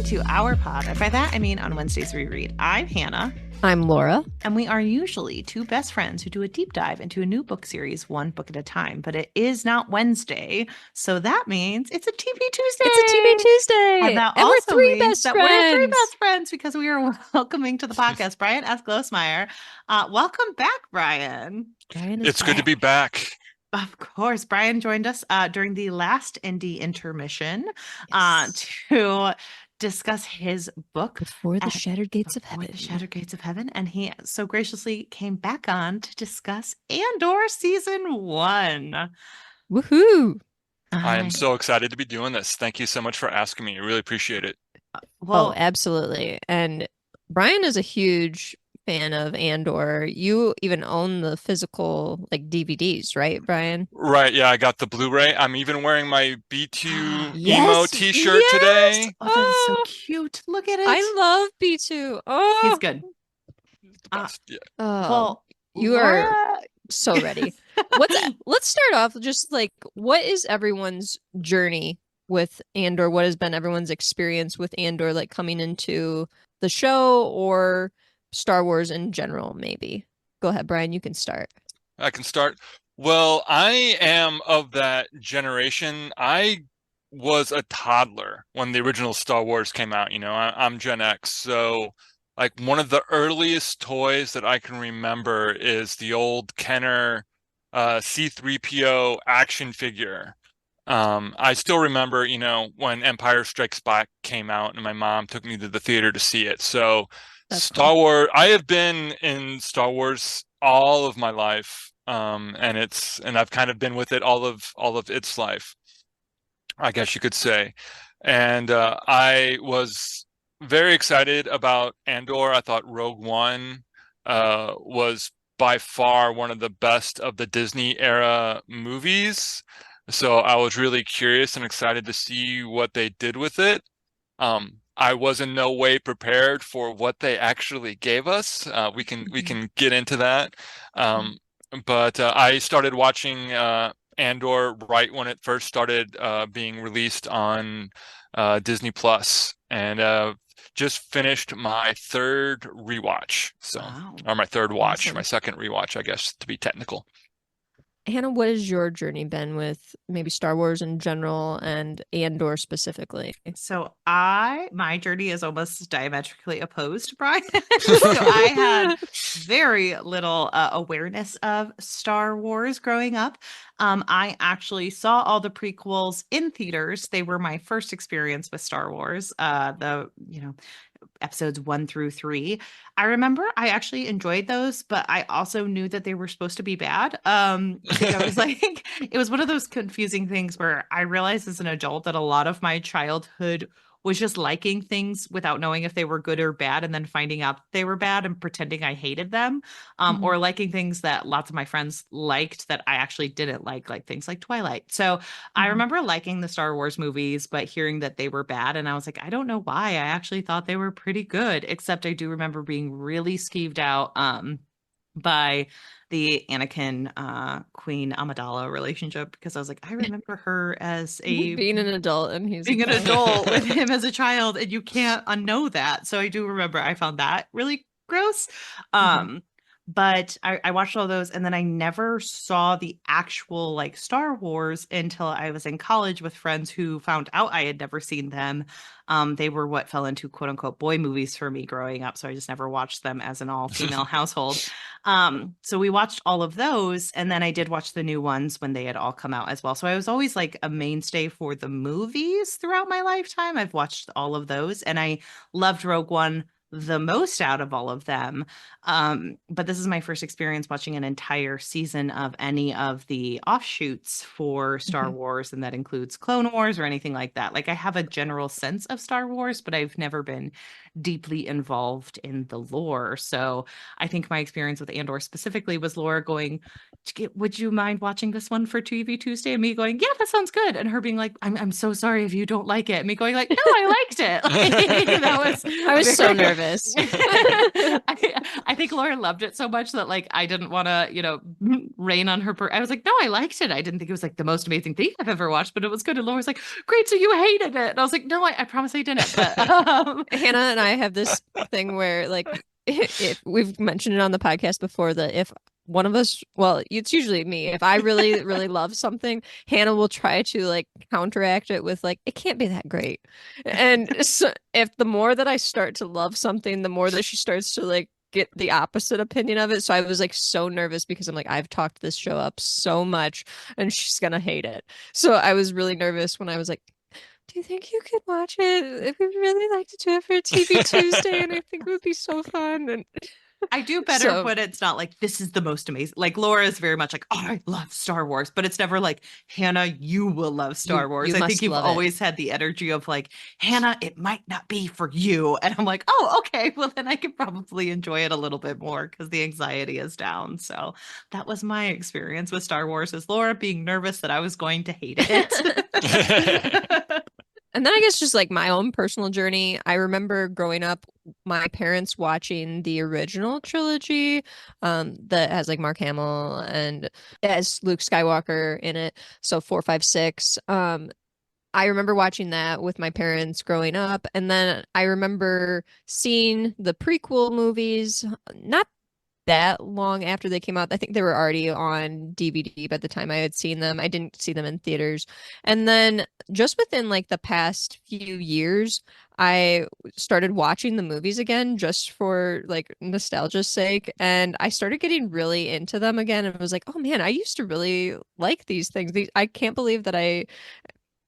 to our pod. And by that, I mean on Wednesdays we read. I'm Hannah. I'm Laura. And we are usually two best friends who do a deep dive into a new book series, one book at a time. But it is not Wednesday, so that means it's a TV Tuesday. It's a TV Tuesday. And that we're also three means best that friends. we're three best friends because we are welcoming to the podcast Bryan S. Glosemeyer. Welcome back, Bryan. It's good to be back. Of course, Bryan joined us during the last indie intermission to discuss his book Before the Shattered Gates of Heaven. The Shattered Gates of Heaven, and he so graciously came back on to discuss Andor season 1. Woohoo! I am so excited to be doing this. Thank you so much for asking me. I really appreciate it. Well, absolutely. And Bryan is a huge fan of Andor. You even own the physical DVDs, right, Bryan? Right, yeah, I got the Blu-ray. I'm even wearing my B2 emo t-shirt today. Oh, that is so cute. Look at it. I love B2. Oh, he's good. He's the best. Yeah. Well, you are so ready. Let's start off just what is everyone's journey with Andor? What has been everyone's experience with Andor, coming into the show or Star Wars in general, maybe? Go ahead, Bryan, you can start. I can start. Well, I am of that generation. I was a toddler when the original Star Wars came out. I'm Gen X, so one of the earliest toys that I can remember is the old Kenner C-3PO action figure. I still remember, when Empire Strikes Back came out and my mom took me to the theater to see it. So Star Wars, I have been in Star Wars all of my life, and I've kind of been with it all of its life, I guess you could say. And I was very excited about Andor. I thought Rogue One was by far one of the best of the Disney era movies. So I was really curious and excited to see what they did with it. I was in no way prepared for what they actually gave us. We can get into that. But I started watching Andor right when it first started being released on Disney Plus, and just finished my third rewatch. Or my third watch, awesome. My second rewatch, I guess, to be technical. Hannah, what has your journey been with maybe Star Wars in general and Andor specifically? So my journey is almost diametrically opposed, Bryan. So I had very little awareness of Star Wars growing up. I actually saw all the prequels in theaters. They were my first experience with Star Wars. Episodes 1 through 3. I remember I actually enjoyed those, but I also knew that they were supposed to be bad. I think I was it was one of those confusing things where I realized as an adult that a lot of my childhood was just liking things without knowing if they were good or bad, and then finding out they were bad and pretending I hated them, or liking things that lots of my friends liked that I actually didn't like things like Twilight. So I remember liking the Star Wars movies, but hearing that they were bad, and I was like, I don't know why. I actually thought they were pretty good, except I do remember being really skeeved out by the Anakin Queen Amidala relationship, because I was like, I remember her as being an adult, and he's being an adult with him as a child, and you can't unknow that. So I do remember I found that really gross. But I watched all those, and then I never saw the actual Star Wars until I was in college with friends who found out I had never seen them. They were what fell into quote unquote boy movies for me growing up. So I just never watched them as an all female household. So we watched all of those, and then I did watch the new ones when they had all come out as well. So I was always a mainstay for the movies throughout my lifetime. I've watched all of those, and I loved Rogue One the most out of all of them. But this is my first experience watching an entire season of any of the offshoots for Star Wars, and that includes Clone Wars or anything like that. I have a general sense of Star Wars, but I've never been deeply involved in the lore. So I think my experience with Andor specifically was Laura going, would you mind watching this one for TV Tuesday? And me going, yeah, that sounds good. And her being I'm so sorry if you don't like it. And me going no, I liked it. I was so nervous. nervous. I think Laura loved it so much that like I didn't want to, rain on her. I was like, no, I liked it. I didn't think it was like the most amazing thing I've ever watched, but it was good. And Laura was like, great, so you hated it. And I was like, no, I promise I didn't. But Hannah and I have this thing where like if we've mentioned it on the podcast before that if one of us, well, it's usually me. If I really, really love something, Hannah will try to like counteract it with like, it can't be that great. And so if the more that I start to love something, the more that she starts to like get the opposite opinion of it. So I was like so nervous because I'm like, I've talked this show up so much and she's gonna hate it. So I was really nervous when I was like, do you think you could watch it? If we'd really like to do it for a TV Tuesday, and I think it would be so fun. And I do better So- when it's not like this is the most amazing. Like Laura is very much like, oh, I love Star Wars, but it's never like, Hannah, you will love Star Wars. you I think must you've love it. always had the energy of like, Hannah, it might not be for you. And I'm like, oh, okay, well then I can probably enjoy it a little bit more because the anxiety is down. So that was my experience with Star Wars, is Laura being nervous that I was going to hate it. And then I guess just like my own personal journey, I remember growing up, my parents watching the original trilogy, that has like Mark Hamill and it has Luke Skywalker in it. So 4, 5, 6. I remember watching that with my parents growing up, and then I remember seeing the prequel movies, not that long after they came out. I think they were already on DVD by the time I had seen them. I didn't see them in theaters. And then just within like the past few years, I started watching the movies again just for like nostalgia's sake. And I started getting really into them again and was like, oh man, I used to really like these things. I can't believe that I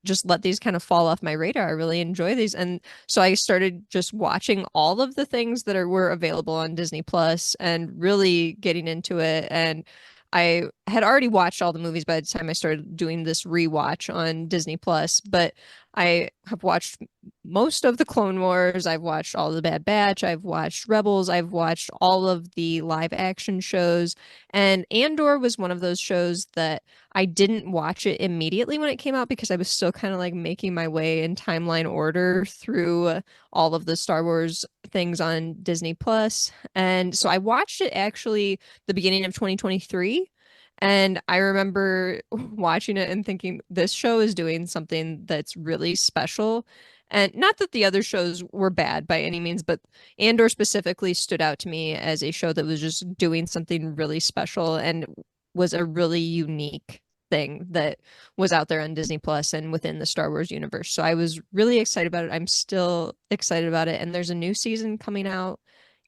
just let these kind of fall off my radar. I really enjoy these. And so I started just watching all of the things that were available on Disney Plus and really getting into it. And I had already watched all the movies by the time I started doing this rewatch on Disney Plus, but I have watched most of the Clone Wars. I've watched all the Bad Batch. I've watched Rebels. I've watched all of the live action shows. And Andor was one of those shows that I didn't watch it immediately when it came out because I was still kind of like making my way in timeline order through all of the Star Wars things on Disney Plus. And so I watched it actually the beginning of 2023. And I remember watching it and thinking, this show is doing something that's really special. And not that the other shows were bad by any means, but Andor specifically stood out to me as a show that was just doing something really special and was a really unique thing that was out there on Disney Plus and within the Star Wars universe. So I was really excited about it. I'm still excited about it. And there's a new season coming out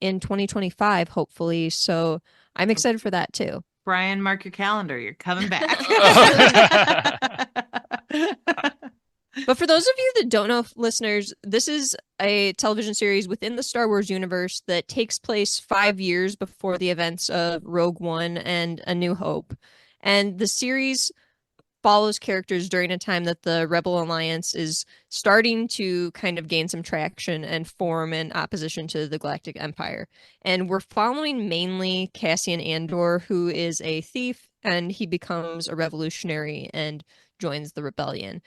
in 2025, hopefully. So I'm excited for that too. Bryan, mark your calendar. You're coming back. But for those of you that don't know, listeners, this is a television series within the Star Wars universe that takes place 5 years before the events of Rogue One and A New Hope. And the series follows characters during a time that the Rebel Alliance is starting to kind of gain some traction and form in opposition to the Galactic Empire. And we're following mainly Cassian Andor, who is a thief, and he becomes a revolutionary and joins the rebellion.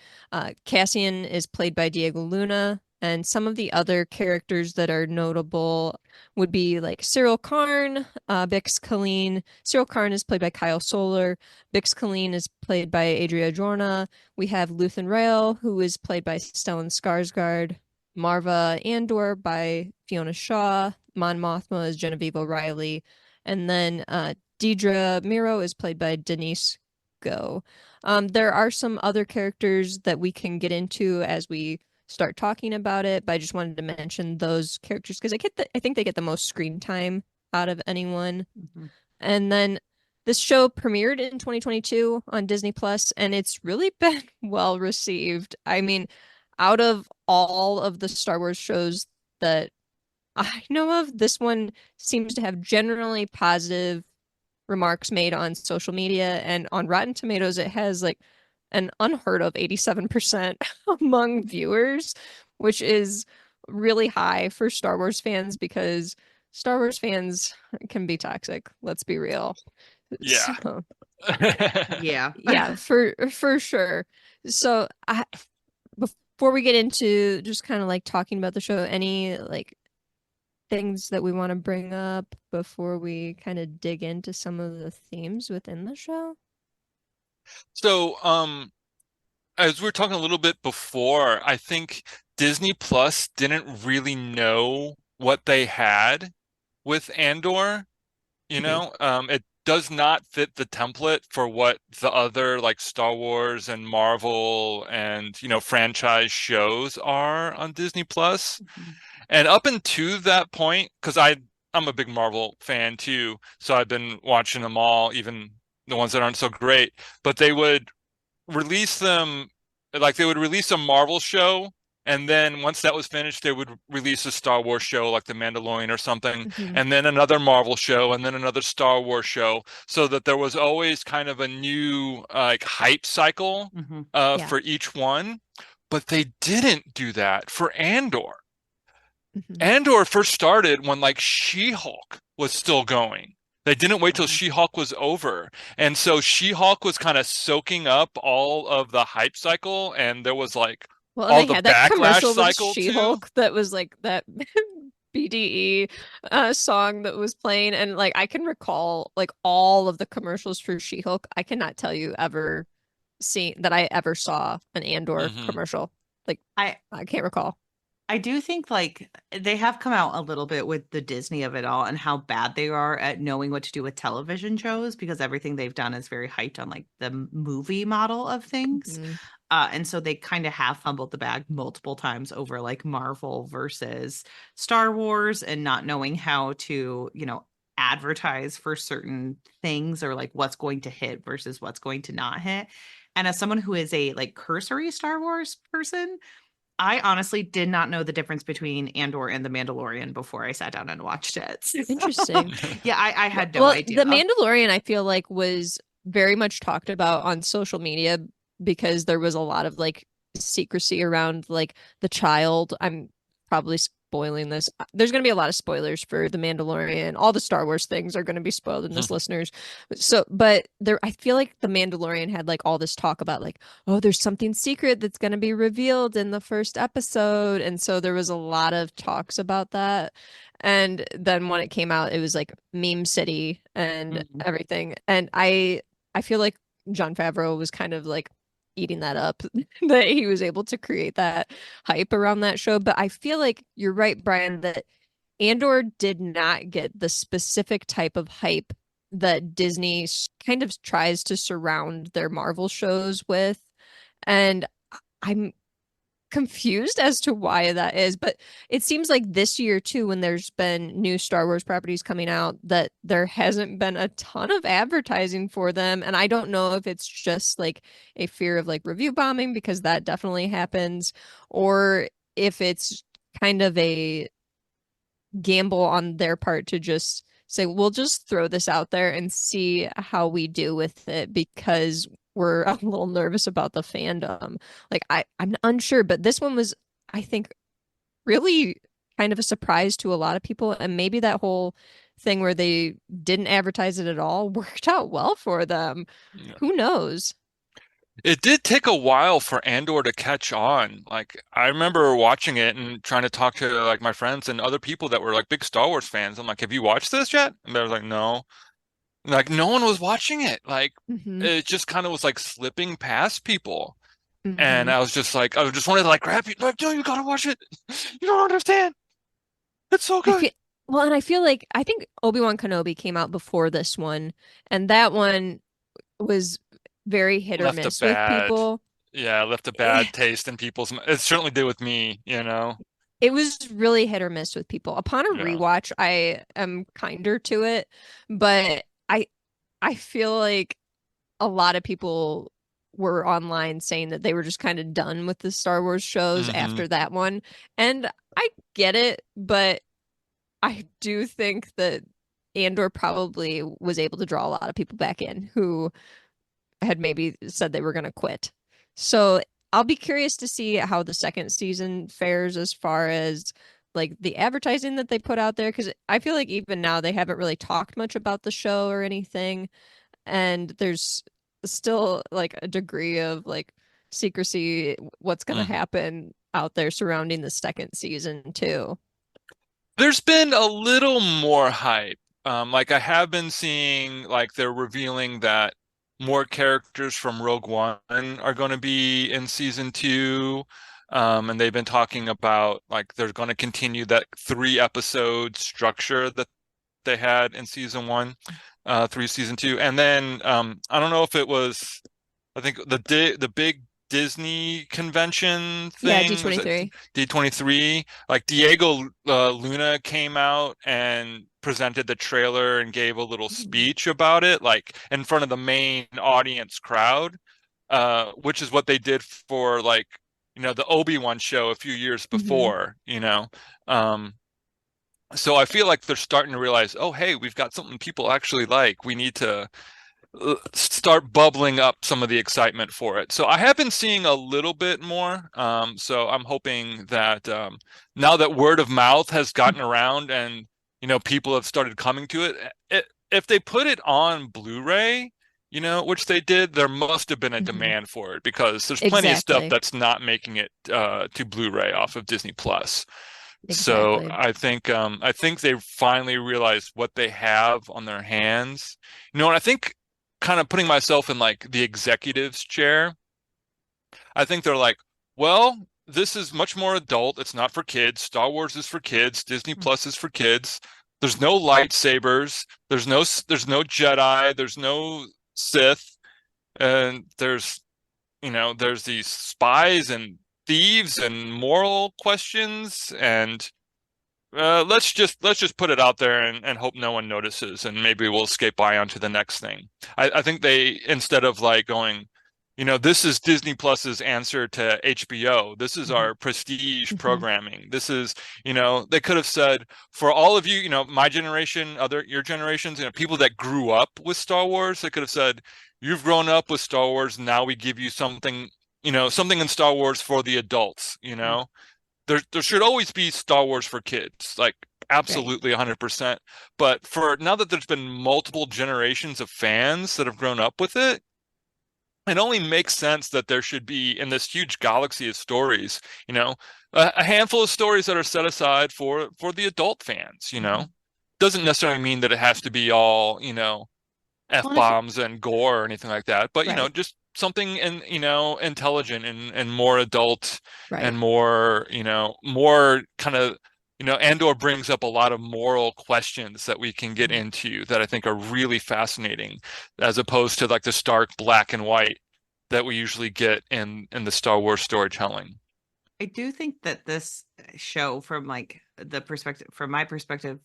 Cassian is played by Diego Luna, and some of the other characters that are notable would be like Cyril Karn, Bix Colleen. Cyril Karn is played by Kyle Solar. Bix Colleen is played by Adria Jorna. We have Luthen Rael, who is played by Stellan Skarsgård. Marva Andor by Fiona Shaw. Mon Mothma is Genevieve O'Reilly. And then Deidre Miro is played by Denise Go. There are some other characters that we can get into as we start talking about it, but I just wanted to mention those characters because I think they get the most screen time out of anyone. Mm-hmm. And then this show premiered in 2022 on Disney Plus, and it's really been well received. I mean, out of all of the Star Wars shows that I know of, this one seems to have generally positive remarks made on social media, and on Rotten Tomatoes it has like an unheard of 87% among viewers, which is really high for Star Wars fans because Star Wars fans can be toxic, let's be real. Yeah. So, yeah, for sure. So before we get into just kind of like talking about the show, any like things that we want to bring up before we kind of dig into some of the themes within the show? So, as we were talking a little bit before, I think Disney Plus didn't really know what they had with Andor. It does not fit the template for what the other like Star Wars and Marvel and franchise shows are on Disney Plus. Mhm. And up until that point, because I'm a big Marvel fan too, so I've been watching them all, even the ones that aren't so great. But they would release them like they would release a Marvel show, and then once that was finished, they would release a Star Wars show like The Mandalorian or something, Mm-hmm. and then another Marvel show, and then another Star Wars show, so that there was always kind of a new like hype cycle Mm-hmm. Yeah. for each one. But they didn't do that for Andor. Mm-hmm. Andor first started when like She-Hulk was still going. They didn't wait till Mhm. She-Hulk was over. And so She-Hulk was kind of soaking up all of the hype cycle, and there was like Well, and all they the had that backlash commercial with cycle too. She-Hulk that was like that BDE song that was playing, and like I can recall like all of the commercials for She-Hulk. I cannot tell you ever seen that I ever saw an Andor Hmm. commercial. Like I I can't recall. I do think like they have come out a little bit with the Disney of it all and how bad they are at knowing what to do with television shows because everything they've done is very hyped on like the movie model of things. Mhm. And so they kind of have fumbled the bag multiple times over like Marvel versus Star Wars and not knowing how to, advertise for certain things or like what's going to hit versus what's going to not hit. And as someone who is a like cursory Star Wars person, I honestly did not know the difference between Andor and The Mandalorian before I sat down and watched it. So, Interesting. yeah, I had no Well, idea. The Mandalorian, I feel like, was very much talked about on social media because there was a lot of like secrecy around like the child. I'm probably spoiling this. There's going to be a lot of spoilers for The Mandalorian. All the Star Wars things are going to be spoiled in this, listeners. So, but there, I feel like The Mandalorian had like all this talk about like, oh, there's something secret that's going to be revealed in the first episode. And so there was a lot of talks about that. And then when it came out, it was like meme city and Mhm. everything. And I feel like Jon Favreau was kind of like eating that up that he was able to create that hype around that show. But I feel like you're right, Brian, that Andor did not get the specific type of hype that Disney kind of tries to surround their Marvel shows with. And I'm confused as to why that is, but it seems like this year too, when there's been new Star Wars properties coming out, that there hasn't been a ton of advertising for them. And I don't know if it's just like a fear of like review bombing, because that definitely happens, or if it's kind of a gamble on their part to just say, we'll just throw this out there and see how we do with it because we're a little nervous about the fandom. Like I'm unsure, but this one was, I think, really kind of a surprise to a lot of people. And maybe that whole thing where they didn't advertise it at all worked out well for them. Who knows? It did take a while for Andor to catch on. Like I remember watching it and trying to talk to like my friends and other people that were like big Star Wars fans. I'm like, "Have you watched this yet?" And they was like, "No." Like no one was watching it. Like Hmm. it just kind of was like slipping past people. And Hmm. I was just like, I just wanted to like grab you, like, no, you gotta watch it. You don't understand. It's so I good. feel well, and I feel like I think Obi-Wan Kenobi came out before this one, and that one was very hit or Left a miss with bad, people. yeah, left a Eh, bad taste in people's. It certainly did with me. It was really hit or miss with people. Upon a Yeah. rewatch, I am kinder to it, but I feel like a lot of people were online saying that they were just kind of done with the Star Wars shows Hmm. after that one. And I get it, but I do think that Andor probably was able to draw a lot of people back in who had maybe said they were going to quit. So I'll be curious to see how the second season fares as far as like the advertising that they put out there, because I feel like even now they haven't really talked much about the show or anything, and there's still like a degree of like secrecy what's going to Hmm. happen out there surrounding the second season too. There's been a little more hype. Like I have been seeing, like they're revealing that more characters from Rogue One are going to be in season two. And they've been talking about like they're going to continue that 3 episode structure that they had in season one, through season two. And then I don't know if it was, I think the big Disney convention Yeah, thing was it D23. D23. Like Diego Luna came out and presented the trailer and gave a little speech about it, like in front of the main audience crowd, which is what they did for like the Obi-Wan show a few years Mhm. before. Um, so I feel like they're starting to realize, oh, hey, we've got something people actually like. We need to start bubbling up some of the excitement for it. So I have been seeing a little bit more. So I'm hoping that now that word of mouth has gotten around and people have started coming to if they put it on Blu-ray, which they did, there must have been a Mhm. demand for it because there's plenty of stuff Exactly. that's not making it to Blu-ray off of Disney Plus. So Exactly. I think they finally realized what they have on their hands. And I think kind of putting myself in like the executive's chair, I think they're like, well, this is much more adult. It's not for kids. Star Wars is for kids. Disney Plus is for kids. There's no lightsabers. There's no Jedi. There's no Sith. And there's these spies and thieves and moral questions and let's just put it out there and hope no one notices, and maybe we'll skate by onto the next thing. I think they, instead of like going, this is Disney Plus's answer to HBO. This is Mhm. our prestige Mhm. programming. This is, they could have said for all of you, my generation, your generations, people that grew up with Star Wars, they could have said, you've grown up with Star Wars. Now we give you something, something in Star Wars for the adults. Mm. There should always be Star Wars for kids, like Right. absolutely 100%. But for now that there's been multiple generations of fans that have grown up with it only makes sense that there should be in this huge galaxy of stories, a handful of stories that are set aside for the adult fans. Mhm. Doesn't necessarily mean that it has to be all, Well, and if you, F-bombs and gore or anything like that, but Right. just something intelligent and more adult Right. and more, more kind of, Andor brings up a lot of moral questions that we can get Mhm. into that I think are really fascinating, as opposed to like the stark black and white that we usually get in the Star Wars storytelling. I do think that this show, from like the perspective, from my perspective,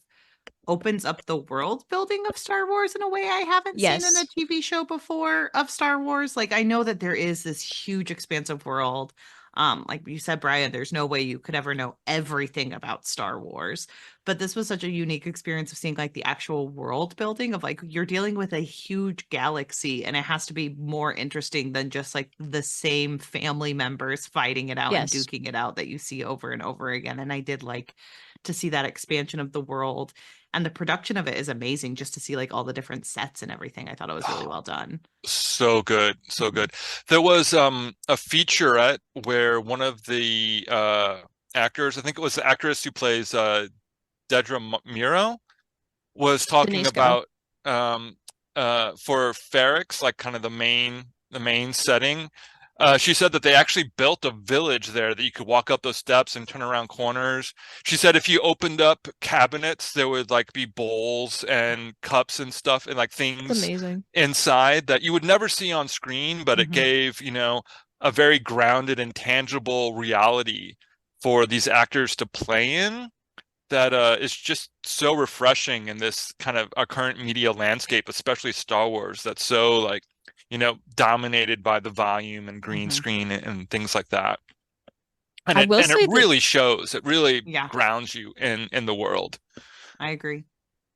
opens up the world building of Star Wars in a way I haven't seen in a Yes. TV show before of Star Wars. Like I know that there is this huge expansive world. Like you said, Brian, there's no way you could ever know everything about Star Wars. But this was such a unique experience of seeing like the actual world building of like you're dealing with a huge galaxy and it has to be more interesting than just like the same family members fighting it out and Yes. duking it out that you see over and over again. And I did like to see that expansion of the world, and the production of it is amazing just to see like all the different sets and everything. I thought it was really well done. So good, so Mhm. good. There was a featurette where one of the actors, I think it was the actress who plays Dedra Miro, was talking Denise Go. about um for Ferrix, like kind of the main setting. She said that they actually built a village there that you could walk up those steps and turn around corners. She said if you opened up cabinets, there would like be bowls and cups and stuff and like It's things amazing. inside that you would never see on screen, but it Mhm. gave, a very grounded and tangible reality for these actors to play in that is just so refreshing in this kind of our current media landscape, especially Star Wars, that's so like, dominated by the volume and green Mhm. screen and things like that. And I it will and it say that really shows. It really Yeah, grounds you in the world. I agree.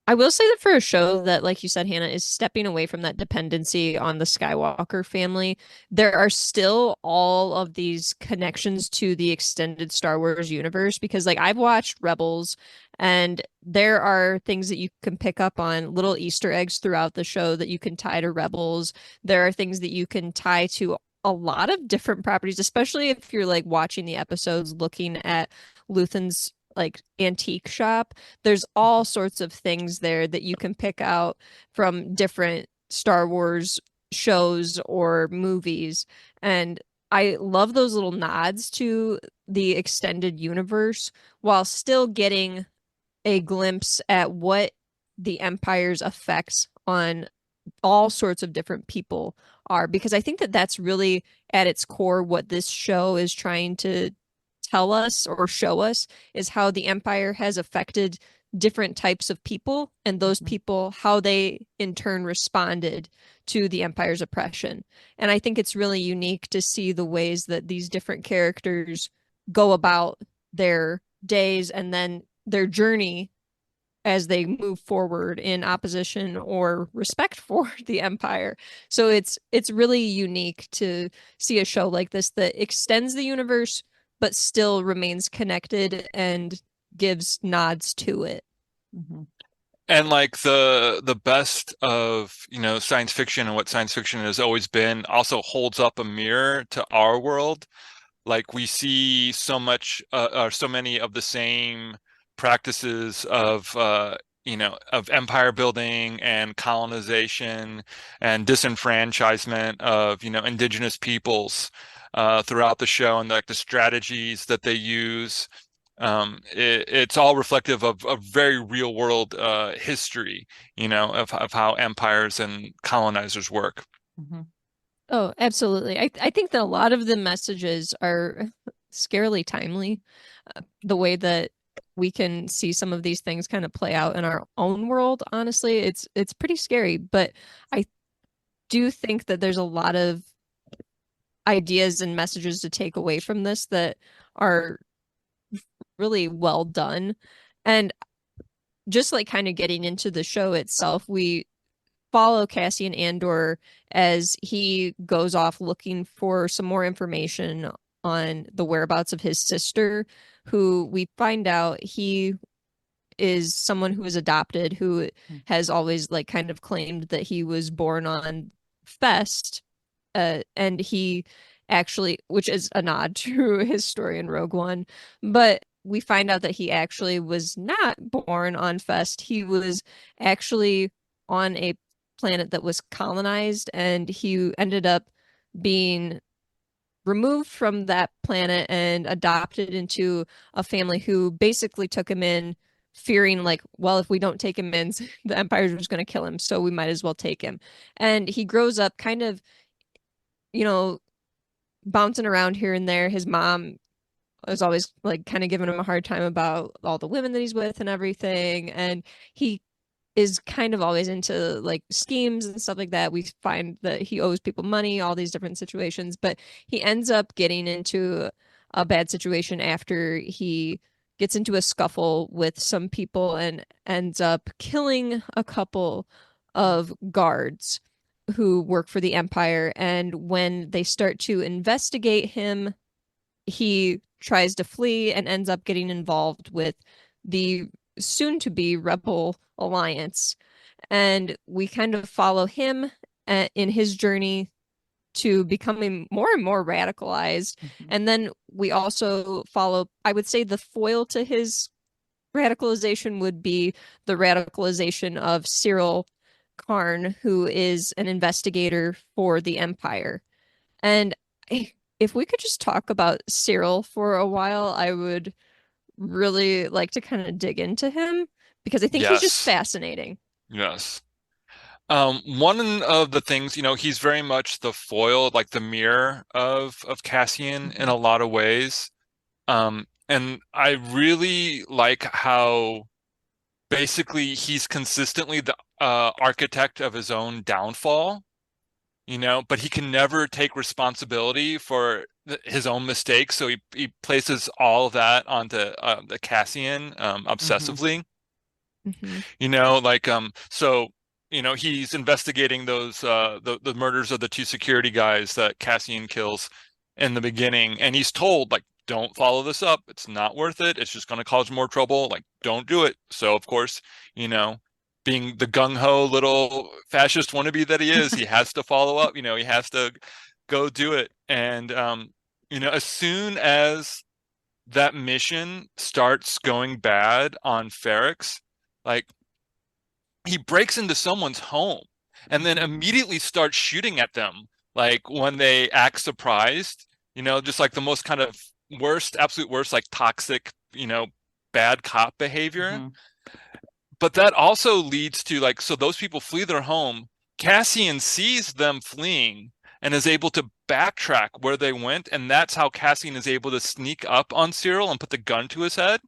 I will say that for a show that, like you said, Hannah, is stepping away from that dependency on the Skywalker family, there are still all of these connections to the extended Star Wars universe. Because, like, I've watched Rebels, and there are things that you can pick up on, little Easter eggs throughout the show that you can tie to Rebels. There are things that you can tie to a lot of different properties, especially if you're like watching the episodes looking at Luthen's like antique shop. There's all sorts of things there that you can pick out from different Star Wars shows or movies. And I love those little nods to the extended universe while still getting a glimpse at what the Empire's effects on all sorts of different people are, because I think that that's really at its core what this show is trying to tell us or show us, is how the Empire has affected different types of people, and those people, how they in turn responded to the Empire's oppression. And I think it's really unique to see the ways that these different characters go about their days and then their journey as they move forward in opposition or respect for the Empire. So it's really unique to see a show like this that extends the universe but still remains connected and gives nods to it. And like the best of, science fiction and what science fiction has always been also holds up a mirror to our world. Like we see so much, or so many of the same practices of empire building and colonization and disenfranchisement of, indigenous peoples throughout the show, and like the strategies that they use. It's all reflective of a very real world history, of how empires and colonizers work. Oh, absolutely. I think that a lot of the messages are scarily timely. The way that we can see some of these things kind of play out in our own world, honestly, it's pretty scary. But I do think that there's a lot of ideas and messages to take away from this that are really well done. And just like kind of getting into the show itself, we follow Cassian Andor as he goes off looking for some more information on the whereabouts of his sister, who we find out he is someone who is adopted, who has always like kind of claimed that he was born on Fest, and he actually, which is a nod to his story in Rogue One, but we find out that he actually was not born on Fest. He was actually on a planet that was colonized, and he ended up being removed from that planet and adopted into a family who basically took him in, fearing like, well, if we don't take him in, the Empire's just going to kill him, so we might as well take him. And he grows up kind of, you know, bouncing around here and there. His mom was always like kind of giving him a hard time about all the women that he's with and everything. And he is kind of always into like schemes and stuff like that. We find that he owes people money, all these different situations, but he ends up getting into a bad situation after he gets into a scuffle with some people and ends up killing a couple of guards who work for the Empire. And when they start to investigate him, he tries to flee and ends up getting involved with the soon to be Rebel Alliance. And we kind of follow him in his journey to becoming more and more radicalized. And then we also follow, I would say, the foil to his radicalization would be the radicalization of Cyril Karn, who is an investigator for the Empire. And if we could just talk about Cyril for a while, I would really like to kind of dig into him because I think he's just Yes. fascinating. Yes. One of the things, he's very much the foil, like the mirror of Cassian in a lot of ways. And I really like how basically he's consistently the architect of his own downfall, but he can never take responsibility for his own mistakes. So he places all of that onto the Cassian obsessively. So he's investigating those the murders of the two security guys that Cassian kills in the beginning, and he's told, like, don't follow this up, it's not worth it, it's just going to cause more trouble, like, don't do it. So of course, being the gung-ho little fascist wannabe that he is, he has to follow up, he has to go do it. And as soon as that mission starts going bad on Ferrex, like he breaks into someone's home and then immediately starts shooting at them, like when they act surprised, just like the most kind of worst, absolute worst, like toxic, bad cop behavior. Mm-hmm. But that also leads to like, so those people flee their home. Cassian sees them fleeing and is able to backtrack where they went. And that's how Cassian is able to sneak up on Cyril and put the gun to his head,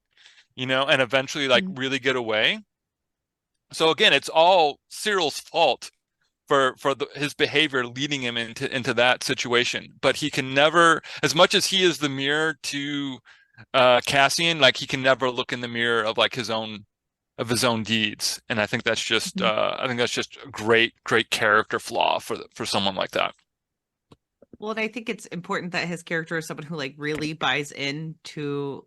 and eventually like really get away. So again, it's all Cyril's fault for his behavior leading him into that situation. But he can never, as much as he is the mirror to Cassian, like he can never look in the mirror of like his own deeds. And I think that's just a great character flaw for someone like that. Well, and I think it's important that his character is someone who like really buys into,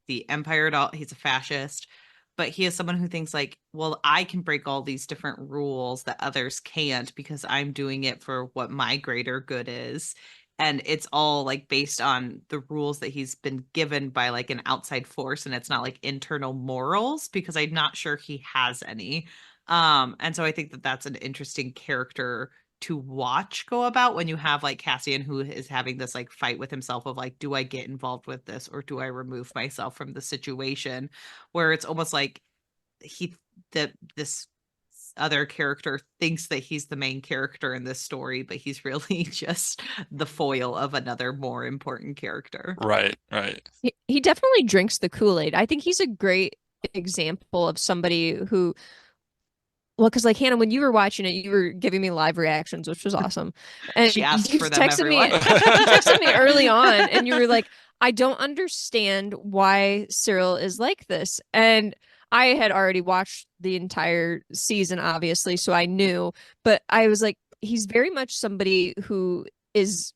the Empire at all. He's a fascist, but he is someone who thinks like, well, I can break all these different rules that others can't because I'm doing it for what my greater good is. And it's all like based on the rules that he's been given by like an outside force, and it's not like internal morals, because I'm not sure he has any. And so I think that that's an interesting character to watch go about when you have like Cassian, who is having this like fight with himself of like, do I get involved with this or do I remove myself from the situation, where it's almost like this other character thinks that he's the main character in this story, but he's really just the foil of another more important character. Right. He definitely drinks the Kool-Aid. I think he's a great example of somebody who, well, because like Hannah, when you were watching it, you were giving me live reactions, which was awesome. And She asked you for them, everyone. you texted me early on, and you were like, I don't understand why Cyril is like this. And I had already watched the entire season, obviously, so I knew. But I was like, he's very much somebody who has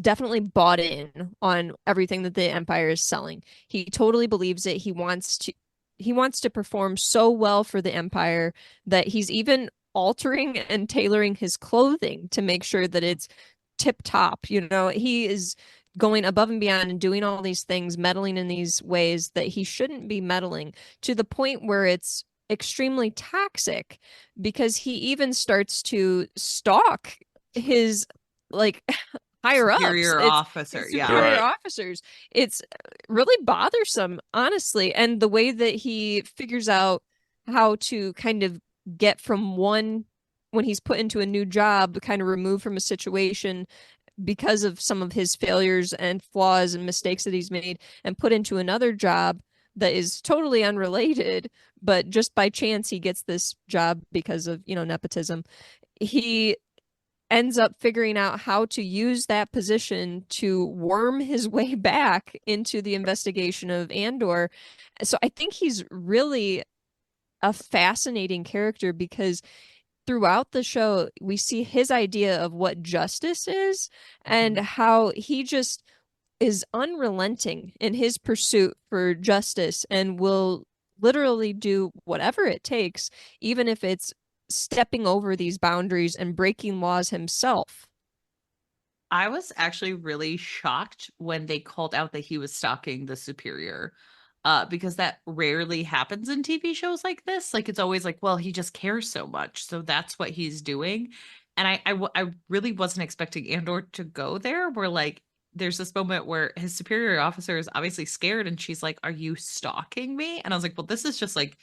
definitely bought in on everything that the Empire is selling. He totally believes it. He wants to perform so well for the Empire that he's even altering and tailoring his clothing to make sure that it's tip top. He is going above and beyond and doing all these things, meddling in these ways that he shouldn't be meddling, to the point where it's extremely toxic, because he even starts to stalk his like higher superior officers. It's really bothersome, honestly. And the way that he figures out how to kind of get from one, when he's put into a new job, kind of removed from a situation because of some of his failures and flaws and mistakes that he's made, and put into another job that is totally unrelated, but just by chance he gets this job because of, nepotism. He ends up figuring out how to use that position to worm his way back into the investigation of Andor. So I think he's really a fascinating character, because throughout the show, we see his idea of what justice is and how he just is unrelenting in his pursuit for justice and will literally do whatever it takes, even if it's stepping over these boundaries and breaking laws himself. I was actually really shocked when they called out that he was stalking the superior, because that rarely happens in TV shows like this. Like, it's always like, well, he just cares so much, so that's what he's doing. And I really wasn't expecting Andor to go there, where like there's this moment where his superior officer is obviously scared and she's like, are you stalking me? And I was like, well, this is just like,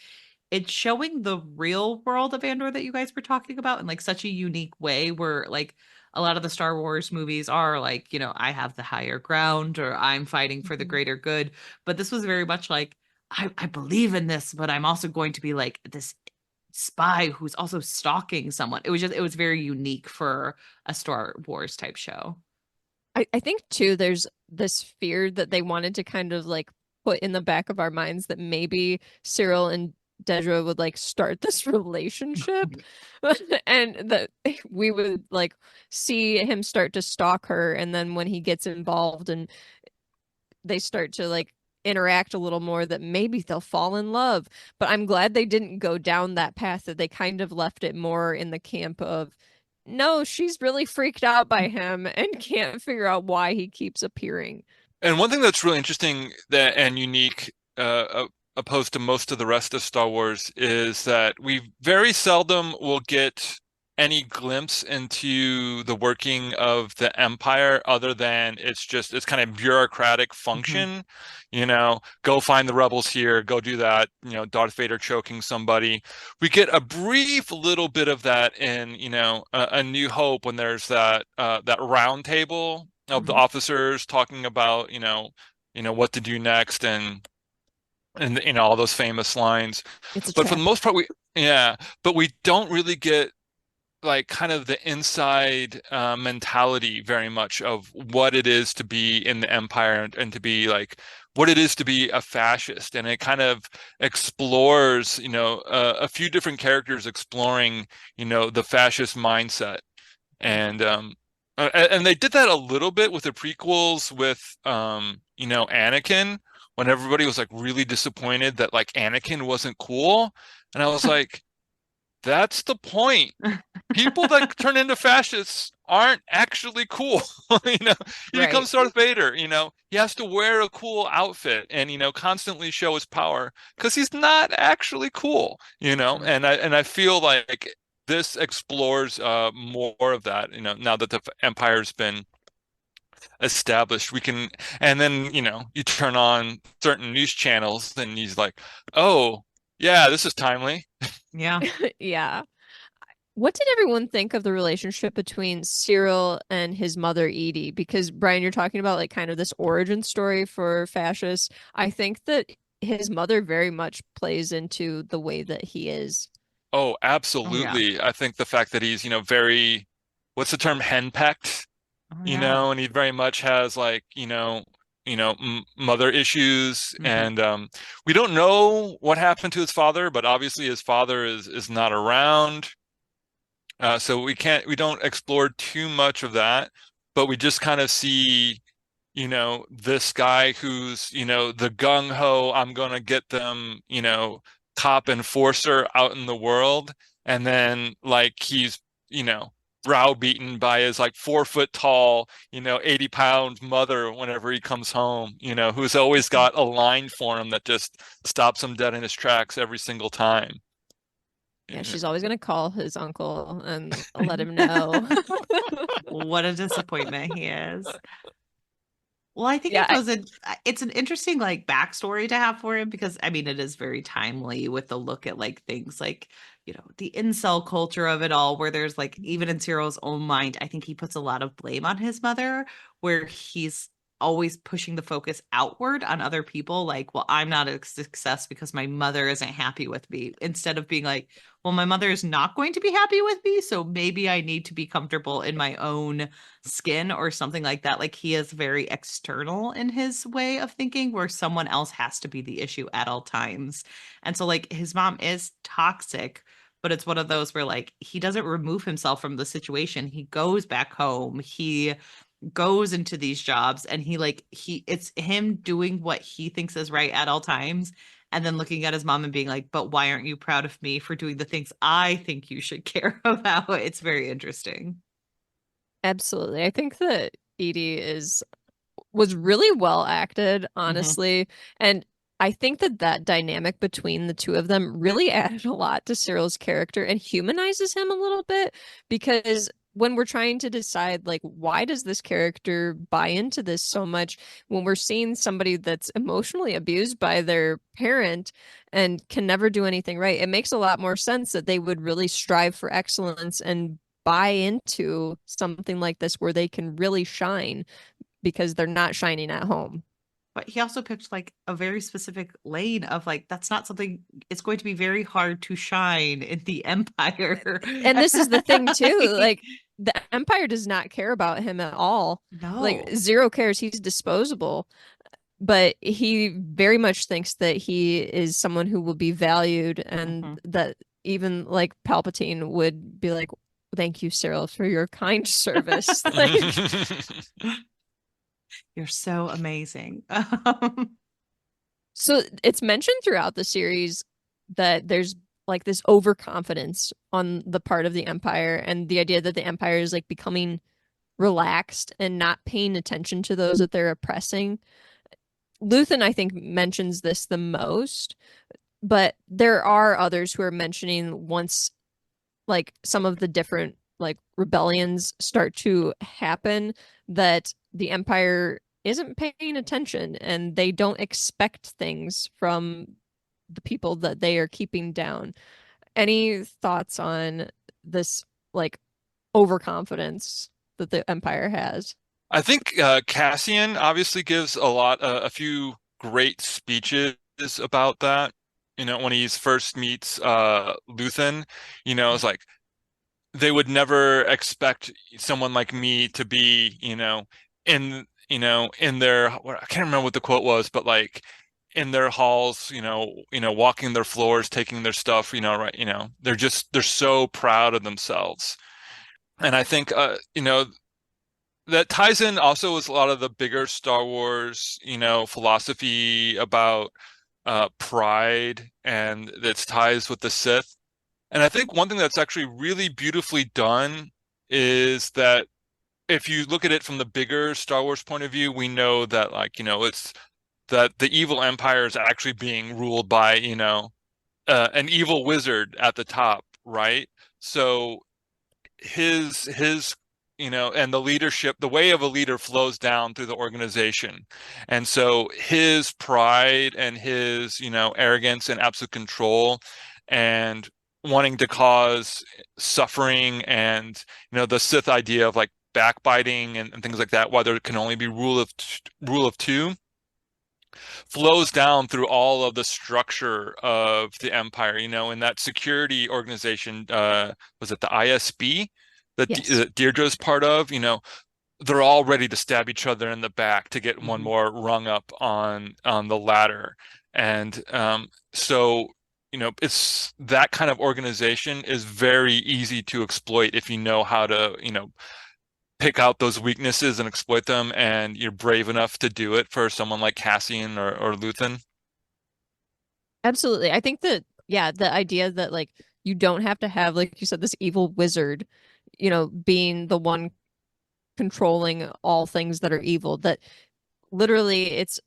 it's showing the real world of Andor that you guys were talking about in like such a unique way, where like a lot of the Star Wars movies are like, I have the higher ground, or I'm fighting for the greater good. But this was very much like, I believe in this, but I'm also going to be like this spy who's also stalking someone. It was very unique for a Star Wars type show. I think too, there's this fear that they wanted to kind of like put in the back of our minds that maybe Cyril and Dedra would like start this relationship and that we would like see him start to stalk her, and then when he gets involved and they start to like interact a little more, that maybe they'll fall in love. But I'm glad they didn't go down that path, that they kind of left it more in the camp of, no, she's really freaked out by him and can't figure out why he keeps appearing. And one thing that's really interesting that and unique, opposed to most of the rest of Star Wars, is that we very seldom will get any glimpse into the working of the Empire, other than it's kind of bureaucratic Mhm. function, go find the rebels here, go do that, Darth Vader choking somebody. We get a brief little bit of that in, A New Hope, when there's that round table of the Mhm. officers talking about, what to do next, and all those famous lines. It's a But for the trap. most part, yeah, but we don't really get like kind of the inside mentality very much of what it is to be in the Empire, and to be like what it is to be a fascist. And it kind of explores, a few different characters exploring, the fascist mindset. And they did that a little bit with the prequels with Anakin, when everybody was like really disappointed that like Anakin wasn't cool. And I was like, that's the point. People that turn into fascists aren't actually cool. You know, he Right. becomes Darth Vader, he has to wear a cool outfit and, constantly show his power because he's not actually cool, and I feel like this explores more of that, now that the empire's been established. And then, you turn on certain news channels and he's like, oh, yeah, this is timely. Yeah. Yeah. What did everyone think of the relationship between Cyril and his mother, Edie? Because Brian, you're talking about like kind of this origin story for fascists. I think that his mother very much plays into the way that he is. Oh, Oh yeah. absolutely. I think the fact that he's, very, what's the term, henpecked, Oh yeah. and he very much has like, m mother issues. Hmm. And we don't know what happened to his father, but obviously his father is not around. So we don't explore too much of that, but we just kind of see, this guy who's, the gung ho, I'm gonna get them, cop enforcer out in the world. And then like he's, you know, browbeaten by his like 4 foot tall, 80 pound mother whenever he comes home, who's always got a line for him that just stops him dead in his tracks every single time. Yeah, Yeah. she's always going to call his uncle and let him know. What a disappointment he is. Well, I think Yeah, it goes in, it's an interesting like backstory to have for him because I mean it is very timely with the look at like things like, the incel culture of it all, where there's like even in Cyril's own mind, I think he puts a lot of blame on his mother, where he's always pushing the focus outward on other people, like, well, I'm not a success because my mother isn't happy with me, instead of being like, well, my mother is not going to be happy with me, so maybe I need to be comfortable in my own skin or something like that. Like he is very external in his way of thinking, where someone else has to be the issue at all times. And so, like, his mom is toxic, but it's one of those where, like, he doesn't remove himself from the situation. He goes back home. He goes into these jobs and it's him doing what he thinks is right at all times. And then looking at his mom and being like, but why aren't you proud of me for doing the things I think you should care about? It's very interesting. absolutely. I think that Edie is was really well acted, Hmm. honestly. And I think that that dynamic between the two of them really added a lot to Cyril's character and humanizes him a little bit because when we're trying to decide like why does this character buy into this so much when we're seeing somebody that's emotionally abused by their parent and can never do anything right, it makes a lot more sense that they would really strive for excellence and buy into something like this where they can really shine because they're not shining at home. But he also picked like a very specific lane of like, that's not something, it's going to be very hard to shine in the Empire. And this is the thing too, like the Empire does not care about him at all. Like No. zero cares, he's disposable. But he very much thinks that he is someone who will be valued and Mhm. that even like Palpatine would be like, thank you, Cyril, for your kind service. Like You're so amazing. so it's mentioned throughout the series that there's like this overconfidence on the part of the Empire and the idea that the Empire is like becoming relaxed and not paying attention to those that they're oppressing. Luthen, I think, mentions this the most, but there are others who are mentioning once like some of the different like rebellions start to happen that the Empire isn't paying attention and they don't expect things from the people that they are keeping down. Any thoughts on this like overconfidence that the Empire has? I think Cassian obviously gives a few great speeches about that. You know, when he first meets Luthen, you know, it's like they would never expect someone like me to be, in their, I can't remember what the quote was, but like in their halls, walking their floors, taking their stuff, right, they're so proud of themselves. And I think, that ties in also with a lot of the bigger Star Wars, philosophy about pride and its ties with the Sith. And I think one thing that's actually really beautifully done is that if you look at it from the bigger Star Wars point of view, we know that like, it's that the evil empire is actually being ruled by, an evil wizard at the top, right? So his and the leadership, the way of a leader flows down through the organization. And so his pride and his arrogance and absolute control and wanting to cause suffering and the Sith idea of like backbiting and things like that, why there can only be rule of two, flows down through all of the structure of the empire. In that security organization, was it the ISB that Yes. Deirdre's part of? They're all ready to stab each other in the back to get one more rung up on the ladder. And so it's that kind of organization is very easy to exploit if you know how to pick out those weaknesses and exploit them, and you're brave enough to do it for someone like Cassian or Luthen. Absolutely. I think that, yeah, the idea that like you don't have to have, like you said, this evil wizard, being the one controlling all things that are evil, that literally it's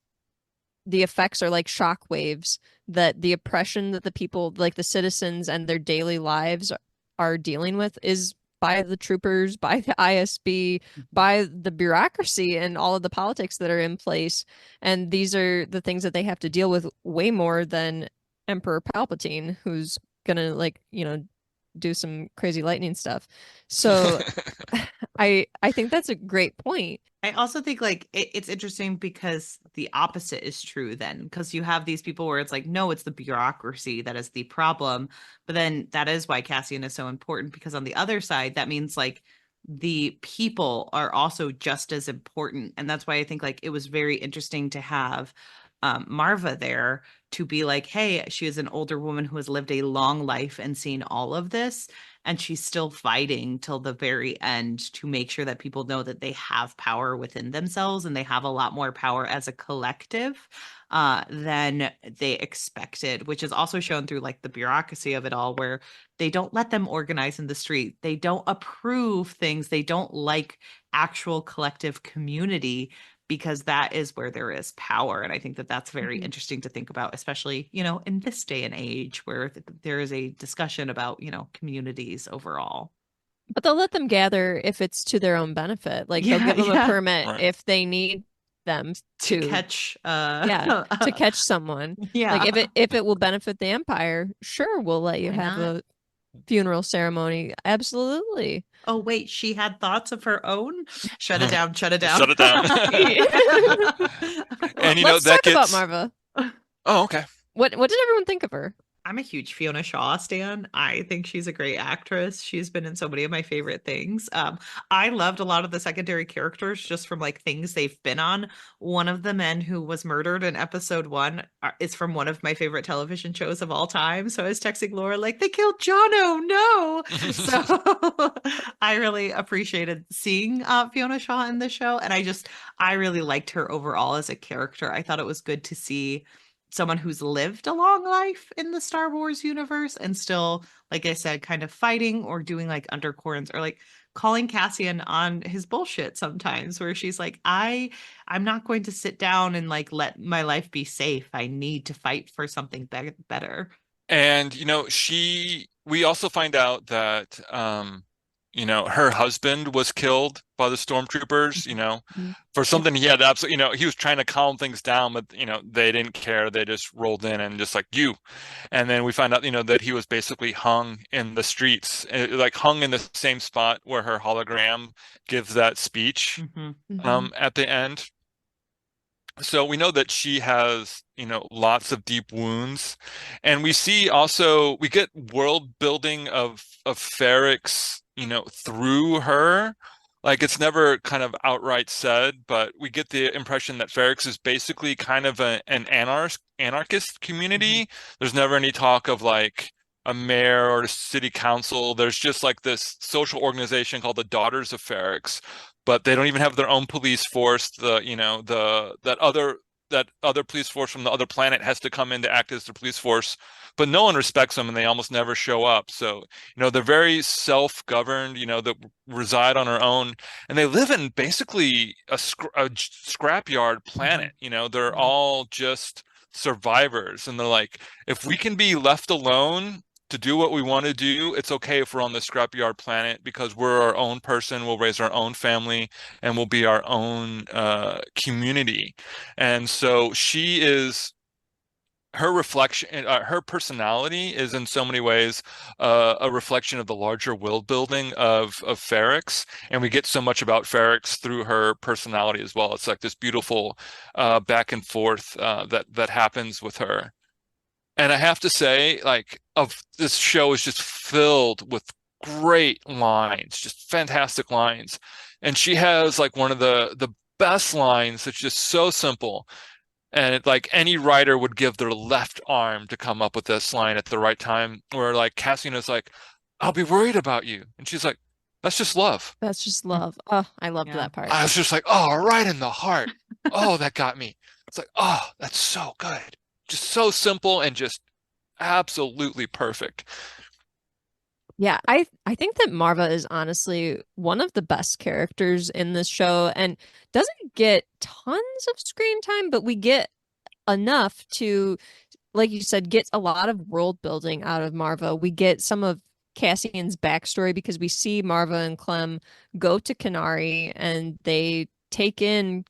the effects are like shock waves, that the oppression that the people, like the citizens and their daily lives are dealing with is by the troopers, by the ISB, by the bureaucracy and all of the politics that are in place. And these are the things that they have to deal with way more than Emperor Palpatine, who's gonna like, do some crazy lightning stuff. So I think that's a great point. I also think like it's interesting because the opposite is true then, because you have these people where it's like, no, it's the bureaucracy that is the problem. But then that is why Cassian is so important, because on the other side, that means like the people are also just as important. And that's why I think like it was very interesting to have Marva there to be like, hey, she is an older woman who has lived a long life and seen all of this. And she's still fighting till the very end to make sure that people know that they have power within themselves and they have a lot more power as a collective than they expected, which is also shown through like the bureaucracy of it all, where they don't let them organize in the street. They don't approve things. They don't like actual collective community, because that is where there is power. And I think that that's very interesting to think about, especially, in this day and age where there is a discussion about, communities overall. But they'll let them gather if it's to their own benefit. Like they'll give them a permit Right. if they need them to catch to catch someone. Yeah. Like if it will benefit the Empire, sure, we'll let you Why have not? a funeral ceremony. Absolutely. Oh, wait, she had thoughts of her own? Shut it down, shut it down. Shut it down. And Let's that talk about gets Marva. Oh, okay. What did everyone think of her? I'm a huge Fiona Shaw stan. I think she's a great actress. She's been in so many of my favorite things. I loved a lot of the secondary characters just from like things they've been on. One of the men who was murdered in episode 1 is from one of my favorite television shows of all time. So I was texting Laura like, they killed Jono, no. So I really appreciated seeing Fiona Shaw in the show, and I really liked her overall as a character. I thought it was good to see someone who's lived a long life in the Star Wars universe and still, like I said, kind of fighting or doing like undercurrents or like calling Cassian on his bullshit sometimes, where she's like, I'm not going to sit down and like let my life be safe. I need to fight for something better. And we also find out that her husband was killed by the stormtroopers, Mhm. for something he had absolutely, he was trying to calm things down, but they didn't care. They just rolled in and just like you. And then we find out, that he was basically hung in the streets, like hung in the same spot where her hologram gives that speech at the end. So we know that she has, lots of deep wounds. And we see also we get world building of Ferrix, through her. Like it's never kind of outright said, but we get the impression that Ferrix is basically kind of an anarchist community. There's never any talk of like a mayor or a city council. There's just like this social organization called the Daughters of Ferrix, but they don't even have their own police force. That other police force from the other planet has to come in to act as the police force, but no one respects them and they almost never show up. So, they're very self-governed, that reside on their own, and they live in basically a scrapyard planet. They're all just survivors, and they're like, if we can be left alone to do what we want to do, it's okay if we're on the scrapyard planet because we're our own person, we'll raise our own family, and we'll be our own community. And so her reflection, her personality is in so many ways a reflection of the larger world building of Ferrix, and we get so much about Ferrix through her personality as well. It's like this beautiful back and forth that happens with her. And I have to say, like, this show is just filled with great lines, just fantastic lines. And she has like one of the best lines that's just so simple. And like any writer would give their left arm to come up with this line at the right time, where like Cassian is like, I'll be worried about you. And she's like, that's just love. That's just love. Oh, I loved that part. I was just like, oh, right in the heart. Oh, that got me. It's like, oh, that's so good. Just so simple and just absolutely perfect. Yeah, I think that Marva is honestly one of the best characters in this show and doesn't get tons of screen time, but we get enough to, like you said, get a lot of world building out of Marva. We get some of Cassian's backstory because we see Marva and Clem go to Canary and they take in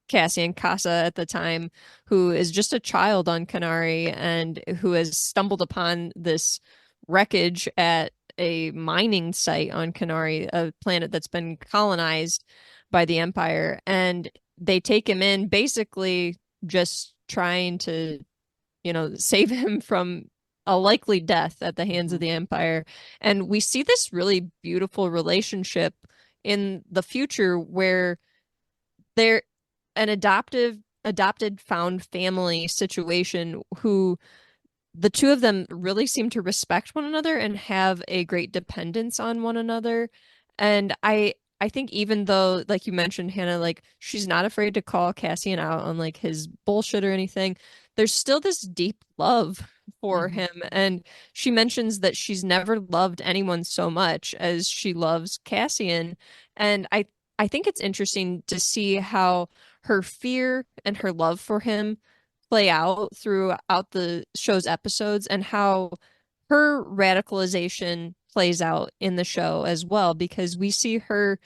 Cassian Casa at the time, who is just a child on Canary and who has stumbled upon this wreckage at a mining site on Canary, a planet that's been colonized by the Empire. And they take him in basically just trying to, save him from a likely death at the hands of the Empire. And we see this really beautiful relationship in the future where they're an adopted found family situation who the two of them really seem to respect one another and have a great dependence on one another. And I think even though, like you mentioned, Hannah, like she's not afraid to call Cassian out on like his bullshit or anything, there's still this deep love for him. And she mentions that she's never loved anyone so much as she loves Cassian. And I think it's interesting to see how her fear and her love for him play out throughout the show's episodes and how her radicalization plays out in the show as well, because we see her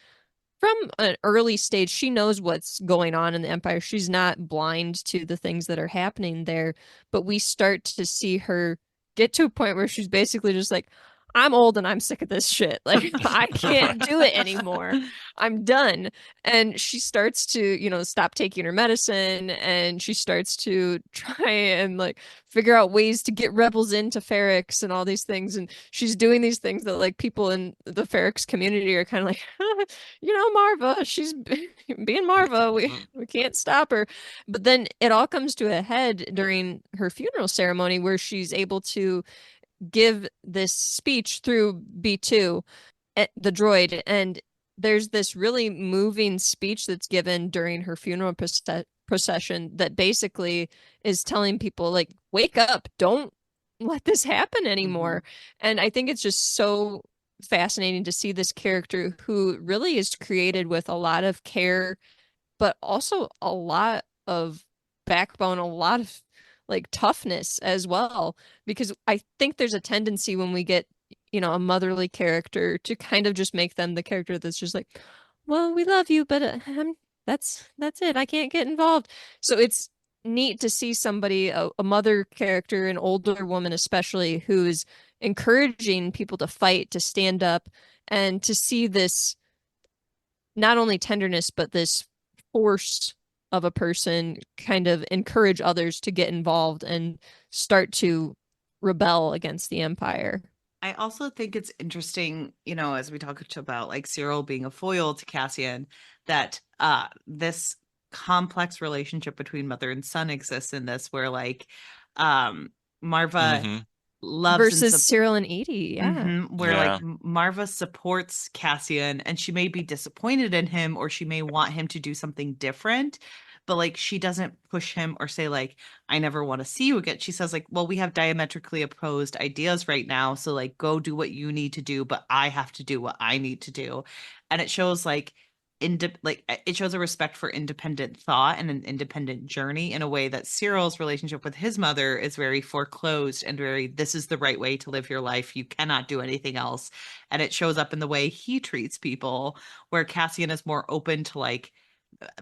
from an early stage. She knows what's going on in the Empire. She's not blind to the things that are happening there, but we start to see her get to a point where she's basically just like, I'm old and I'm sick of this shit. Like, I can't do it anymore. I'm done. And she starts to, stop taking her medicine and she starts to try and like figure out ways to get rebels into Ferrix and all these things. And she's doing these things that like people in the Ferrix community are kind of like, Marva, she's being Marva. We can't stop her. But then it all comes to a head during her funeral ceremony where she's able to give this speech through B2, the droid, and there's this really moving speech that's given during her funeral procession that basically is telling people like, wake up, don't let this happen anymore. And I think it's just so fascinating to see this character who really is created with a lot of care, but also a lot of backbone, a lot of like toughness as well. Because I think there's a tendency when we get, a motherly character to kind of just make them the character that's just like, well, we love you, but that's it. I can't get involved. So it's neat to see somebody, a mother character, an older woman especially, who's encouraging people to fight, to stand up, and to see this not only tenderness, but this force of a person kind of encourage others to get involved and start to rebel against the Empire. I also think it's interesting, as we talked about like Cyril being a foil to Cassian, that this complex relationship between mother and son exists in this, where like Marva Mm-hmm. loves and Versus Cyril and Edie, yeah. where like Yeah. Marva supports Cassian and she may be disappointed in him or she may want him to do something different, but like she doesn't push him or say like I never want to see you again. She says like, well, we have diametrically opposed ideas right now, so like go do what you need to do, but I have to do what I need to do. And it shows like it shows a respect for independent thought and an independent journey in a way that Cyril's relationship with his mother is very foreclosed and very, this is the right way to live your life. You cannot do anything else. And it shows up in the way he treats people, where Cassian is more open to like,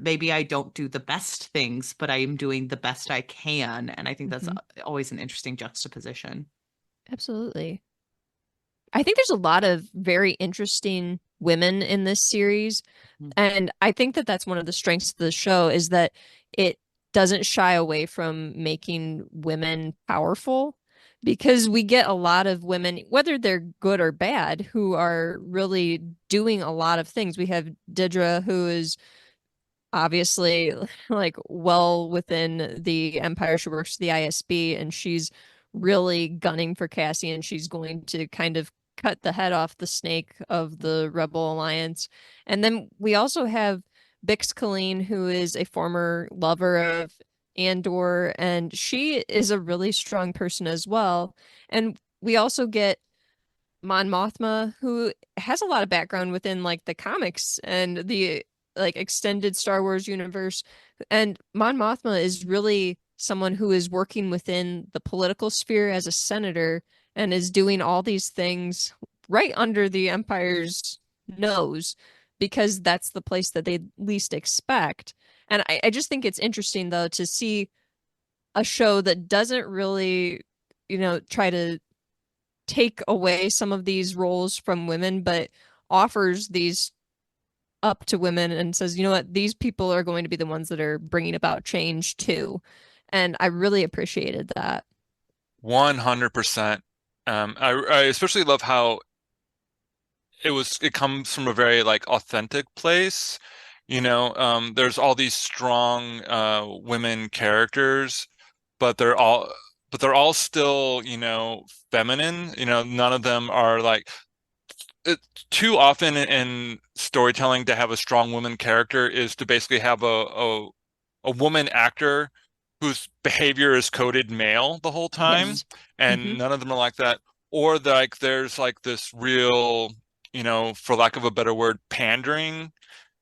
maybe I don't do the best things, but I am doing the best I can. And I think that's always an interesting juxtaposition. Absolutely. I think there's a lot of very interesting women in this series. And I think that that's one of the strengths of the show is that it doesn't shy away from making women powerful, because we get a lot of women, whether they're good or bad, who are really doing a lot of things. We have Deirdre, who is obviously like well within the Empire. She works for the ISB and she's really gunning for Cassian. She's going to kind of cut the head off the snake of the Rebel Alliance. And then we also have Bix Colleen, who is a former lover of Andor, and she is a really strong person as well. And we also get Mon Mothma, who has a lot of background within like the comics and the like extended Star Wars universe. And Mon Mothma is really someone who is working within the political sphere as a senator and is doing all these things right under the Empire's nose, because that's the place that they least expect. And I just think it's interesting though to see a show that doesn't really, try to take away some of these roles from women, but offers these up to women and says, you know what, these people are going to be the ones that are bringing about change too. And I really appreciated that. 100%. I especially love how it comes from a very like authentic place. There's all these strong women characters, but they're all still, feminine. None of them are like too often in storytelling to have a strong woman character is to basically have a woman actor whose behavior is coded male the whole time, Yes. and none of them are like that. Or like there's like this real, for lack of a better word, pandering.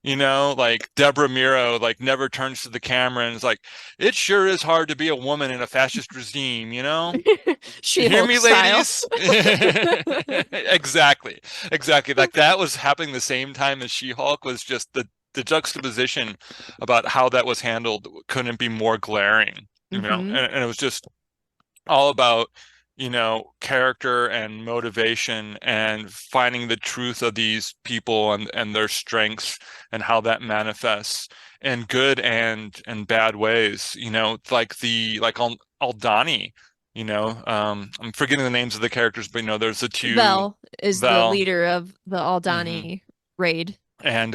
Like Deborah Miro, like never turns to the camera and is like, "It sure is hard to be a woman in a fascist regime." You hear She-Hulk me, style. ladies? Exactly. Exactly. Like that was happening the same time as She-Hulk was just the juxtaposition about how that was handled couldn't be more glaring, and it was just all about, character and motivation and finding the truth of these people and their strengths and how that manifests in good and bad ways. Like Aldani, I'm forgetting the names of the characters, but there's the two Vel is the Val. leader of the Hmm. Aldani raid. And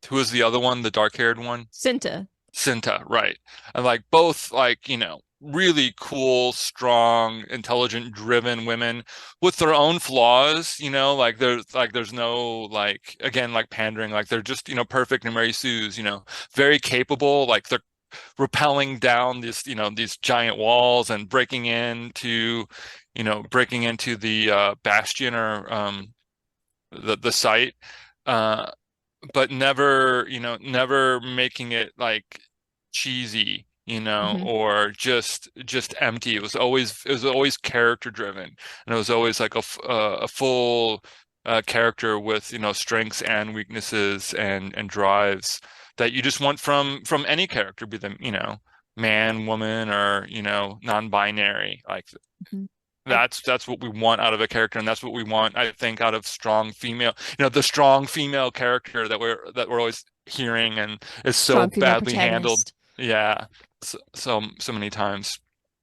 who is the other one, the dark-haired one? Cinta. Cinta, right. And like both like, really cool, strong, intelligent, driven women with their own flaws, like there's no like again like pandering, like they're just, perfect and Mary Sue's, very capable, like they're rappelling down these giant walls and breaking into the bastion or the site. Uh, but never, never making it like cheesy, Hmm. or just empty. It was always character driven, and it was always like a full character with, strengths and weaknesses and drives that you just want from any character, be them, man, woman, or, non-binary. Like Hmm. that's what we want out of a character, and that's what we want, I think, out of strong female, the strong female character that we're always hearing and is so Strong female badly handled. protagonist. Yeah, so many times.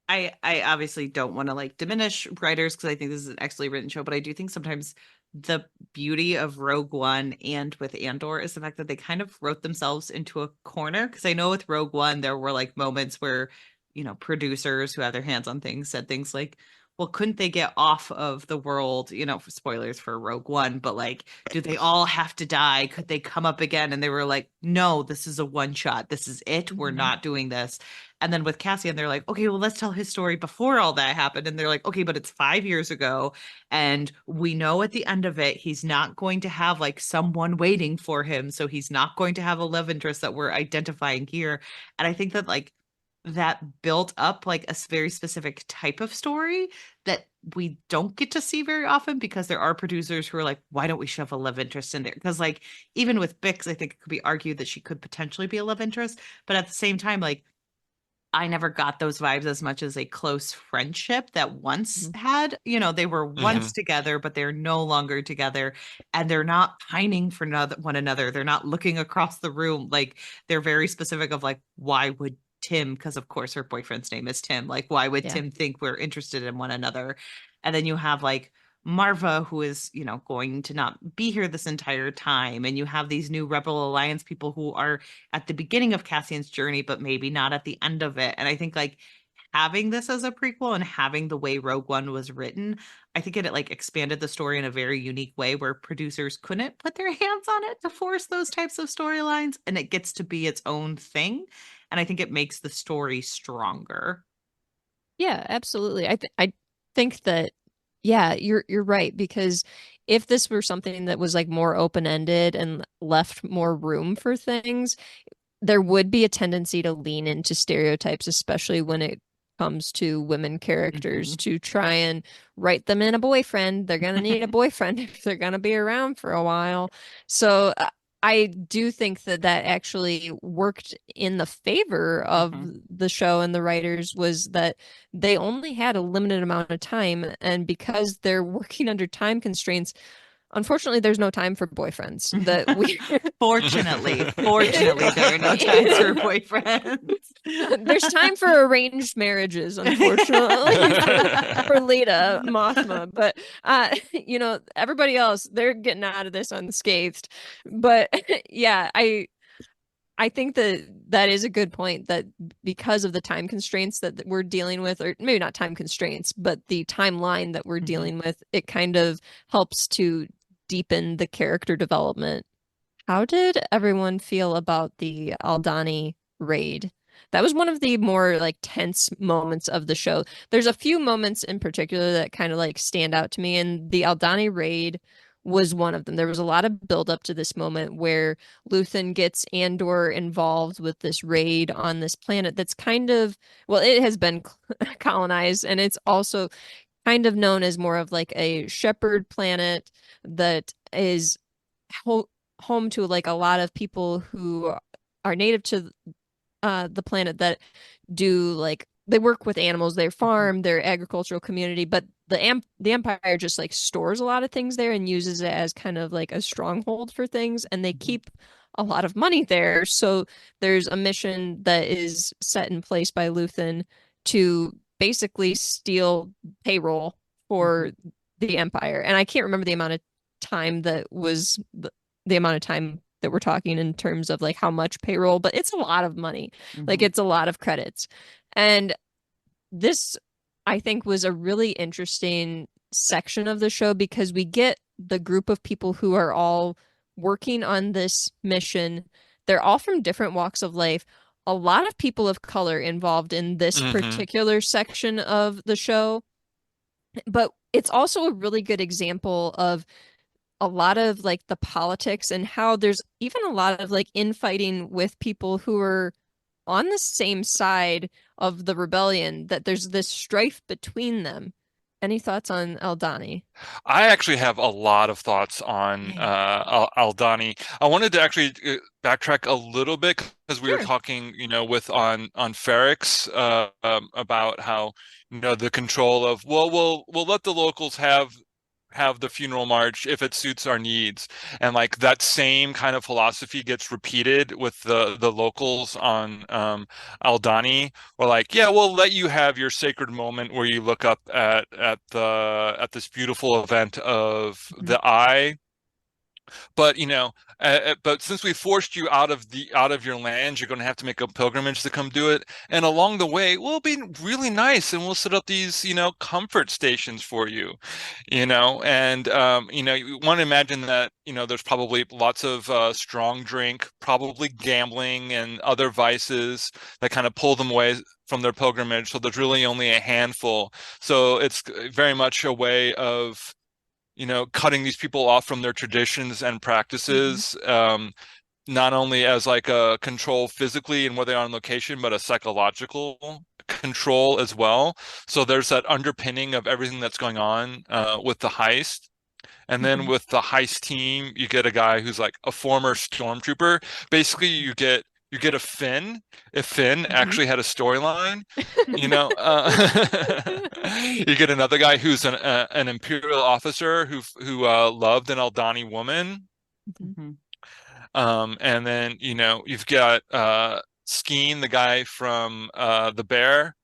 I obviously don't want to like diminish writers because I think this is an excellently written show, but I do think sometimes the beauty of Rogue One and with Andor is the fact that they kind of wrote themselves into a corner. Because I know with Rogue One there were like moments where, producers who have their hands on things said things like, well, couldn't they get off of the world, for spoilers for Rogue One, but like, do they all have to die? Could they come up again? And they were like, no, this is a one shot. This is it. We're Hmm. not doing this. And then with Cassian, they're like, okay, well, let's tell his story before all that happened. And they're like, okay, but it's 5 years ago. And we know at the end of it, he's not going to have like someone waiting for him. So he's not going to have a love interest that we're identifying here. And I think that like that built up like a very specific type of story that we don't get to see very often because there are producers who are like, why don't we shove a love interest in there? Because like even with Bix, I think it could be argued that she could potentially be a love interest, but at the same time, like I never got those vibes as much as a close friendship that once Hmm. had. They were Hmm. once together, but they're no longer together and they're not pining for one another. They're not looking across the room. Like they're very specific of like, why would Tim, because of course her boyfriend's name is Tim, like, why would Yeah. Tim think we're interested in one another? And then you have like Marva, who is, going to not be here this entire time. And you have these new Rebel Alliance people who are at the beginning of Cassian's journey, but maybe not at the end of it. And I think like having this as a prequel and having the way Rogue One was written, I think it like expanded the story in a very unique way where producers couldn't put their hands on it to force those types of storylines, and it gets to be its own thing. And I think it makes the story stronger. Yeah, absolutely. I think that yeah, you're right because if this were something that was like more open-ended and left more room for things, there would be a tendency to lean into stereotypes, especially when it comes to women characters, Mhm. to try and write them in a boyfriend. They're going to need a boyfriend if they're going to be around for a while. So I do think that that actually worked in the favor of Mhm. the show and the writers was that they only had a limited amount of time. And because they're working under time constraints, unfortunately, there's no time for boyfriends that we Fortunately, there are no times for boyfriends. there's time for arranged marriages, unfortunately, for Lita Mothma. But everybody else, they're getting out of this unscathed. But yeah, I think that that is a good point that because of the time constraints that we're dealing with, or maybe not time constraints, but the timeline that we're Mhm. dealing with, it kind of helps to deepen the character development. How did everyone feel about the Aldani raid? That was one of the more like tense moments of the show. There's a few moments in particular that kind of like stand out to me, and the Aldani raid was one of them. There was a lot of build up to this moment where Luthen gets Andor involved with this raid on this planet that's kind of, well, it has been colonized and it's also kind of known as more of like a shepherd planet that is ho home to like a lot of people who are native to the planet that do like they work with animals, they Mhm. farm, they're agricultural community, but the Empire just like stores a lot of things there and uses it as kind of like a stronghold for things, and they Mhm. keep a lot of money there. So there's a mission that is set in place by Luthen to basically steal payroll for Mhm. the Empire. And I can't remember the amount of time that was the amount of time that we're talking in terms of like how much payroll, but it's a lot of money. Like Mhm. it's a lot of credits. And this, I think, was a really interesting section of the show because we get the group of people who are all working on this mission. They're all from different walks of life. A lot of people of color involved in this Hmm. particular section of the show, but it's also a really good example of a lot of like the politics and how there's even a lot of like infighting with people who are on the same side of the rebellion, that there's this strife between them. Any thoughts on Eldani? I actually have a lot of thoughts on Yay. Aldani. I wanted to actually backtrack a little bit because we were Sure. talking, with on Ferrex about how, the control of, well, we'll let the locals have the funeral march if it suits our needs. And like that same kind of philosophy gets repeated with the locals on Aldani, or like, yeah, we'll let you have your sacred moment where you look up at this beautiful event of Mhm. the eye, but but since we forced you out of your land, you're going to have to make a pilgrimage to come do it. And along the way, we'll be really nice, and we'll set up these, comfort stations for you, And you want to imagine that, there's probably lots of strong drink, probably gambling and other vices that kind of pull them away from their pilgrimage. So there's really only a handful. So it's very much a way of cutting these people off from their traditions and Mhm. practices, not only as like a control physically and where they are on location, but a psychological control as well. So there's that underpinning of everything that's going on with the heist. And then Mhm. with the heist team, you get a guy who's like a former stormtrooper. Basically, you get a Finn, if Finn Mhm. actually had a storyline, you get another guy who's an Imperial officer who loved an Aldani woman. Mhm. Mhm. And then, you've got Skeen, the guy from The Bear,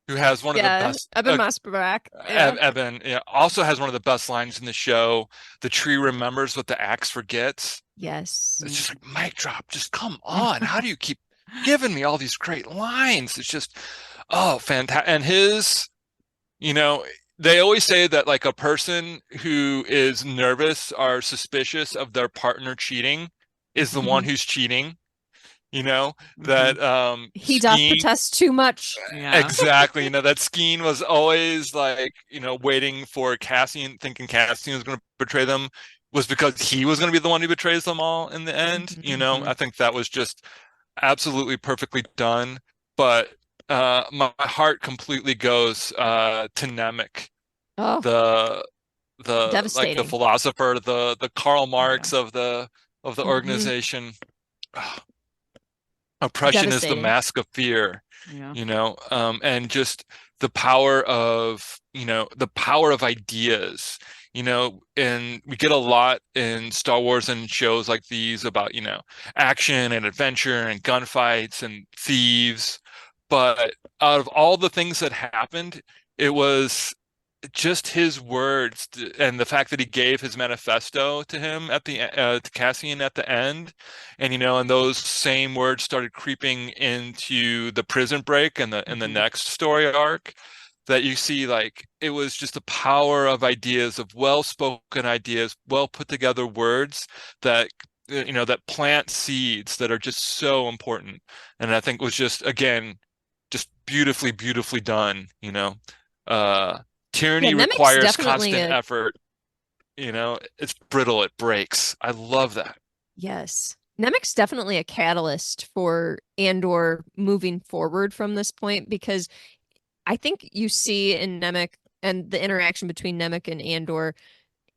who has one of the Yeah, best Eben Masparak. Yeah. Eben, yeah, also has one of the best lines in the show. The tree remembers what the axe forgets. Yes. It's Mhm. just like mic drop. Just come on. How do you keep giving me all these great lines? It's just, oh, fantastic. And you know, they always say that like a person who is nervous or suspicious of their partner cheating is the Mhm. one Mhm. who's cheating. You know, Mhm. that He doth skiing. protest too much. Yeah. Exactly. That Skeen was always like, waiting for Cassian, thinking Cassian was going to betray them, was because he was going to be the one who betrays them all in the end. Mhm. I Mhm. think that was just absolutely perfectly done. But my heart completely goes to Nemec, Oh, the the devastating. philosopher, the Karl Yeah. Marx of the Mhm. organization. Oppression is the Devastating. mask of fear, Yeah. and just the power of ideas, and we get a lot in Star Wars and shows like these about, action and adventure and gunfights and thieves. But out of all the things that happened, it was just his words and the fact that he gave his manifesto to him to Cassian at the end, and those same words started creeping into the prison break and the Mhm. next story arc, that you see like it was just the power of ideas, of well-spoken ideas, well put together words that that plant seeds that are just so important. And I think was just, again, just beautifully done. uh Yeah, Tyranny Nemec's requires definitely constant a effort. It's brittle, it breaks. I love that. yes. Nemec's definitely a catalyst for Andor moving forward from this point because I think you see in Nemec and the interaction between Nemec and Andor,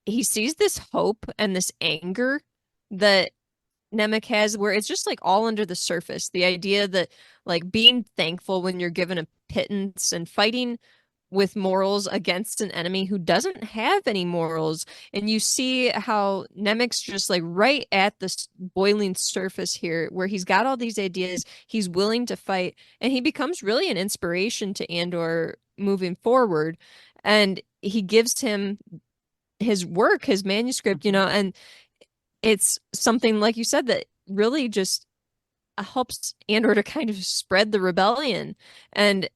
he sees this hope and this anger that Nemec has where it's just like all under the surface. The idea that like being thankful when you're given a pittance and fighting with morals against an enemy who doesn't have any morals. And you see how Nemec's just like right at this boiling surface here, where he's got all these ideas, he's willing to fight, and he becomes really an inspiration to Andor moving forward. And he gives him his work, his manuscript, Mhm. and it's something like you said that really just helps Andor to kind of spread the rebellion. And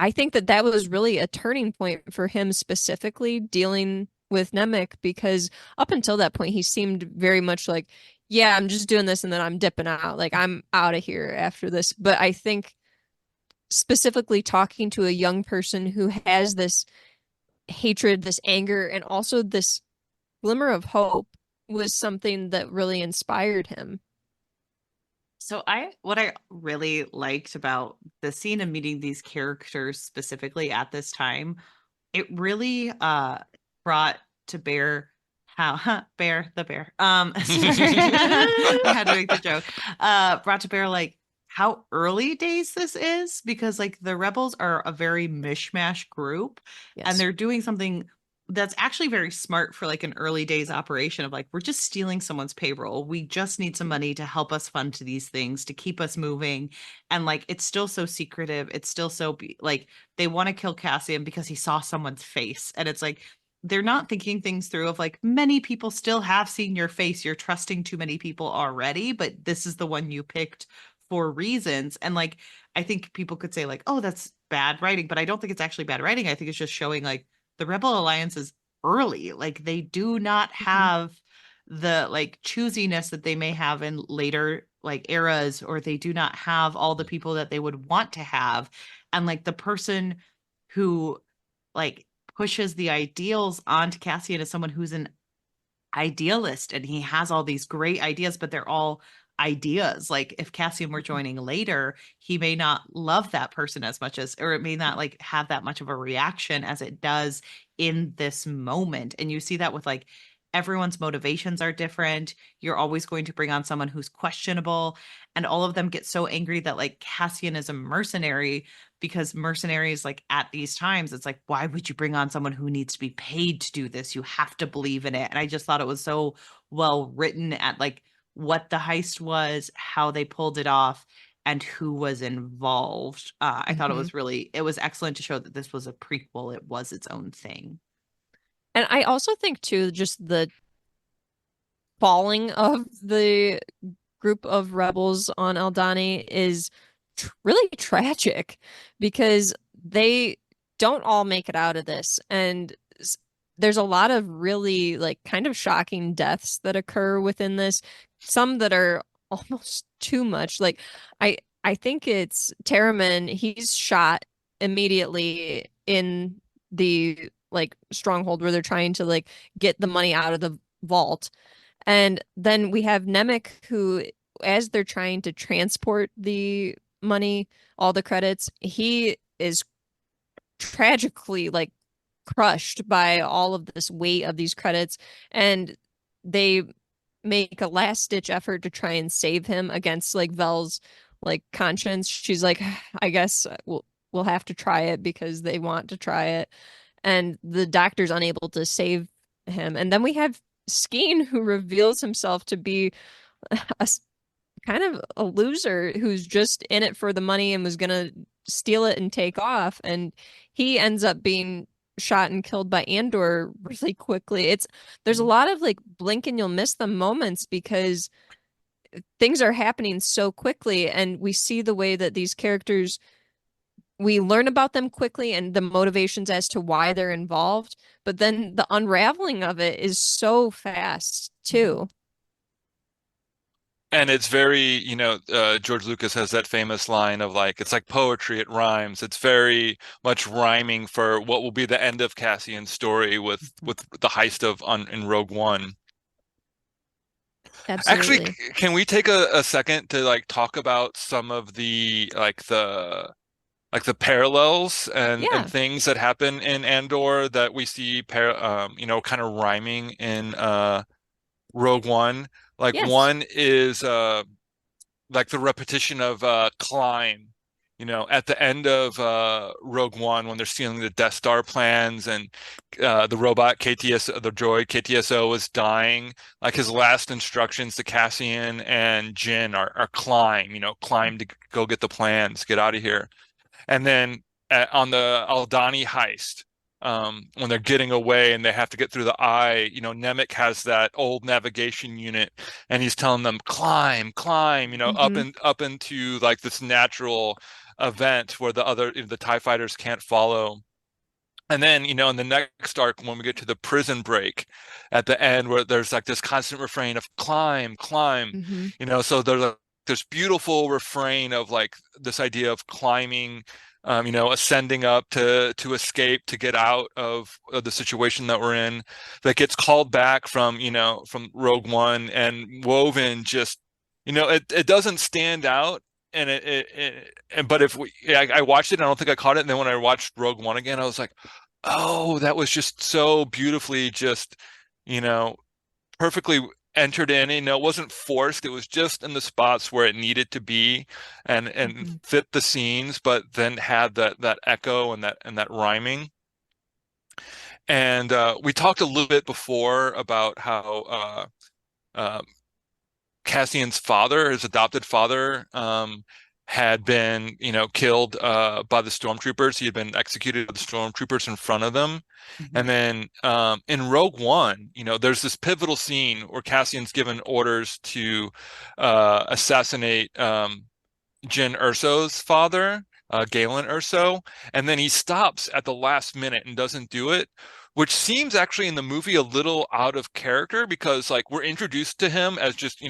I think that that was really a turning point for him specifically dealing with Nemec because up until that point he seemed very much like, yeah, I'm just doing this and then I'm dipping out. Like I'm out of here after this. But I think specifically talking to a young person who has this hatred, this anger, and also this glimmer of hope was something that really inspired him. So what I really liked about the scene of meeting these characters specifically at this time, it really brought to bear how bear the bear. Sorry. I had to make the joke. Brought to bear like how early days this is, because like the rebels are a very mishmash group and Yes. they're doing something that's actually very smart for like an early days operation of like we're just stealing someone's payroll. We just need some money to help us fund these things to keep us moving. And like it's still so secretive. It's still so like they want to kill Cassian because he saw someone's face. And it's like they're not thinking things through of like many people still have seen your face. You're trusting too many people already, but this is the one you picked for reasons. And like I think people could say like, oh, that's bad writing, but I don't think it's actually bad writing. I think it's just showing like the Rebel Alliance is early. Like they do not Mhm. have the like choosiness that they may have in later like eras, or they do not have all the people that they would want to have. And like the person who like pushes the ideals onto Cassian is someone who's an idealist and he has all these great ideas, but they're all ideas. Like if Cassian were Mhm. joining later, he may not love that person as much as, or it may not like have that much of a reaction as it does in this moment. And you see that with like everyone's motivations are different. You're always going to bring on someone who's questionable, and all of them get so angry that like Cassian is a mercenary, because mercenaries like at these times it's like why would you bring on someone who needs to be paid to do this? You have to believe in it. And I just thought it was so well written at like what the heist was, how they pulled it off, and who was involved. I thought Mhm. it was excellent to show that this was a prequel. It was its own thing. And I also think too, just the falling of the group of rebels on Aldani is really tragic because they don't all make it out of this. And there's a lot of really like kind of shocking deaths that occur within this, some that are almost too much. Like I think it's Terriman, he's shot immediately in the like stronghold where they're trying to like get the money out of the vault. And then we have Nemec, who, as they're trying to transport the money, all the credits, he is tragically like crushed by all of this weight of these credits. And they make a last ditch effort to try and save him against like Vel's like conscience. She's like, I guess we'll have to try it because they want to try it. And the doctor's unable to save him. And then we have Skeen, who reveals himself to be a kind of a loser who's just in it for the money and was gonna steal it and take off. And he ends up being shot and killed by Andor really quickly. There's a lot of like blink and you'll miss the moments because things are happening so quickly, and we see the way that these characters, we learn about them quickly and the motivations as to why they're involved, but then the unraveling of it is so fast too. And it's very, George Lucas has that famous line of like, it's like poetry, it rhymes. It's very much rhyming for what will be the end of Cassian's story with the heist in Rogue One. Actually, Absolutely. can we take a second to like talk about some of the parallels and Yeah. things that happen in Andor that we see kind of rhyming in Rogue One. Like Yes. one is like the repetition of climb, at the end of Rogue One when they're stealing the Death Star plans and the robot the droid KTSO is dying. Like his last instructions to Cassian and Jin are climb, climb to go get the plans, get out of here. And then on the Aldani heist, when they're getting away and they have to get through the eye, Nemec has that old navigation unit, and he's telling them climb, climb, Hmm. up into like this natural event where the TIE fighters can't follow. And then, in the next arc, when we get to the prison break at the end, where there's like this constant refrain of climb, climb, Hmm. so there's like this beautiful refrain of like this idea of climbing, ascending up to escape, to get out of the situation that we're in, that gets called back from Rogue One, and woven just, it doesn't stand out. And but if I watched it, and I don't think I caught it. And then when I watched Rogue One again, I was like, oh, that was just so beautifully, just, you know, perfectly entered in. It wasn't forced. It was just in the spots where it needed to be, and fit the scenes, but then had that echo and that rhyming. And we talked a little bit before about how uh, Cassian's father, his adopted father, had been, killed by the stormtroopers. He had been executed by the stormtroopers in front of them. And then in Rogue One, there's this pivotal scene where Cassian's given orders to assassinate Jyn Erso's father, Galen Erso, and then he stops at the last minute and doesn't do it, which seems actually in the movie a little out of character, because like we're introduced to him as just,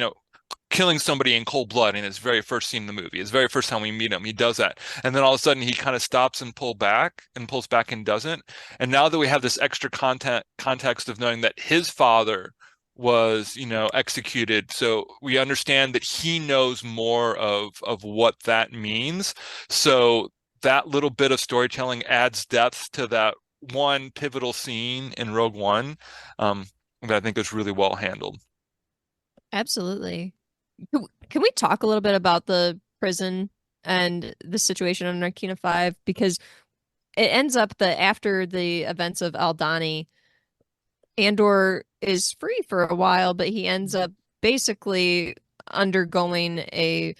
killing somebody in cold blood in his very first scene in the movie. His very first time we meet him, he does that. And then all of a sudden he kind of stops and pulls back and doesn't. And now that we have this extra context of knowing that his father was, executed, so we understand that he knows more of what that means. So that little bit of storytelling adds depth to that one pivotal scene in Rogue One, that I think is really well handled. Absolutely. Can we talk a little bit about the prison and the situation on Narkina 5? Because it ends up that after the events of Aldhani, Andor is free for a while, but he ends up basically undergoing a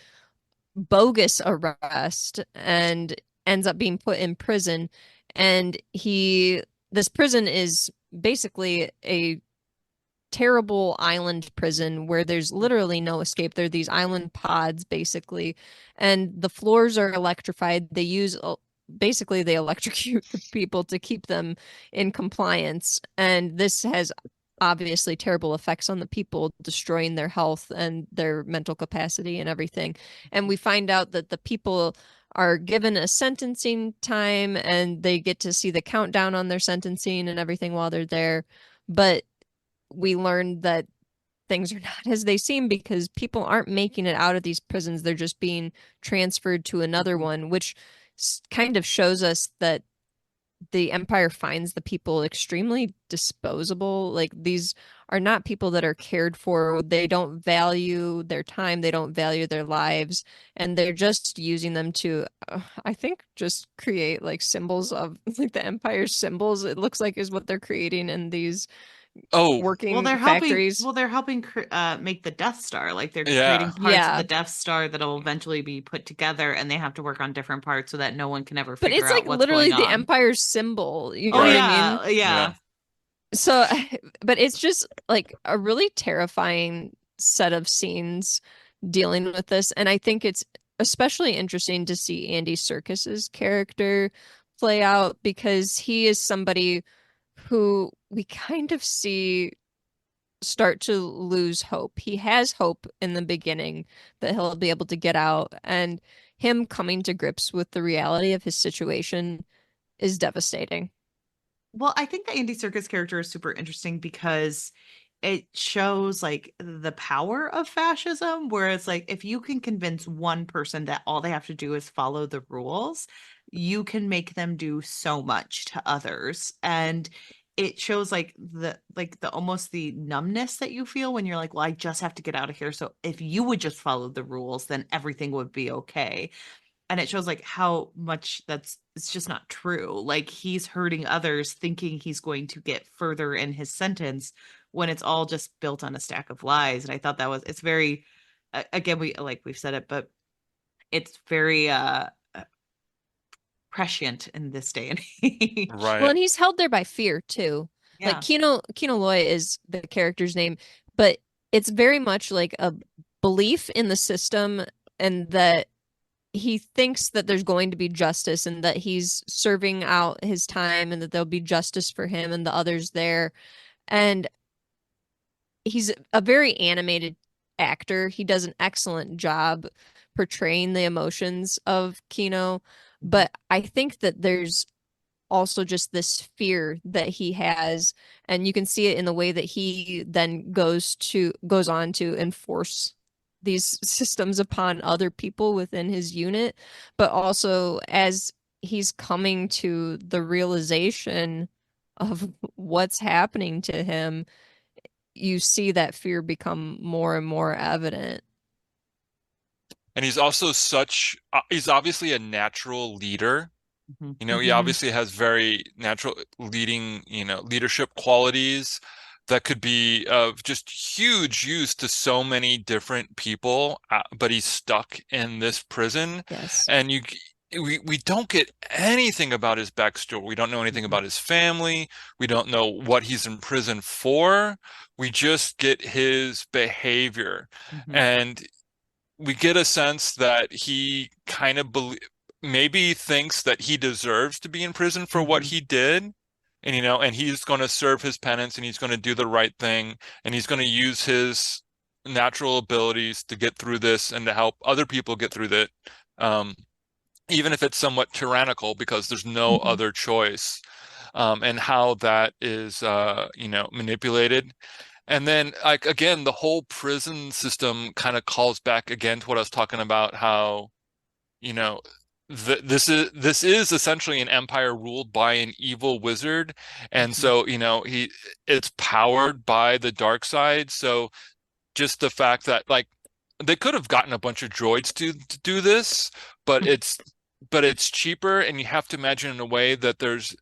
bogus arrest and ends up being put in prison. And this prison is basically a terrible island prison where there's literally no escape. There are these island pods, basically, and the floors are electrified. Basically, they electrocute the people to keep them in compliance. And this has obviously terrible effects on the people, destroying their health and their mental capacity and everything. And we find out that the people are given a sentencing time, and they get to see the countdown on their sentencing and everything while they're there. But we learned that things are not as they seem, because people aren't making it out of these prisons. They're just being transferred to another one, which kind of shows us that the Empire finds the people extremely disposable. Like, these are not people that are cared for. They don't value their time. They don't value their lives. And they're just using them to, I think, just create like symbols of like the Empire's symbols. It looks like is what they're creating in these working factories. They're helping make the Death Star. Like, they're Yeah. creating parts of the Death Star that'll eventually be put together, and they have to work on different parts so that no one can ever figure out what's going on. But it's like literally the Empire's symbol. You know what I mean? Yeah. So, but it's just like a really terrifying set of scenes dealing with this. And I think it's especially interesting to see Andy Serkis's character play out, because he is somebody who we kind of see start to lose hope. He has hope in the beginning that he'll be able to get out, and him coming to grips with the reality of his situation is devastating. Well, I think the Andy Serkis character is super interesting because it shows like the power of fascism, where it's like if you can convince one person that all they have to do is follow the rules, you can make them do so much to others. And it shows like the almost the numbness that you feel when you're like, well, I just have to get out of here. So if you would just follow the rules, then everything would be okay. And it shows like how much it's just not true. Like, he's hurting others thinking he's going to get further in his sentence when it's all just built on a stack of lies. And I thought it's very, again, we've said it, but it's very prescient in this day and age. Right. Well, and he's held there by fear too. Yeah. Like Kino Loy is the character's name, but it's very much like a belief in the system, and that he thinks that there's going to be justice, and that he's serving out his time, and that there'll be justice for him and the others there. And he's a very animated actor. He does an excellent job portraying the emotions of Kino, but I think that there's also just this fear that he has, and you can see it in the way that he then goes on to enforce these systems upon other people within his unit, but also as he's coming to the realization of what's happening to him, you see that fear become more and more evident. And he's also he's obviously a natural leader. You know, he Mhm. obviously has very natural leadership qualities that could be of just huge use to so many different people, but he's stuck in this prison. Yes. And we don't get anything about his backstory. We don't know anything Mhm. about his family. We don't know what he's in prison for. We just get his behavior. Mhm. And we get a sense that he kind of maybe thinks that he deserves to be in prison for what Mhm. he did. And, and he's going to serve his penance and he's going to do the right thing. And he's going to use his natural abilities to get through this and to help other people get through that. Um, Even if it's somewhat tyrannical because there's no Mhm. other choice. And how that is, manipulated. And then, like, again, the whole prison system kind of calls back again to what I was talking about, how, you know, this is essentially an empire ruled by an evil wizard. And Mhm. so, it's powered by the dark side. So just the fact that, like, they could have gotten a bunch of droids to do this, but it's cheaper, and you have to imagine in a way that there's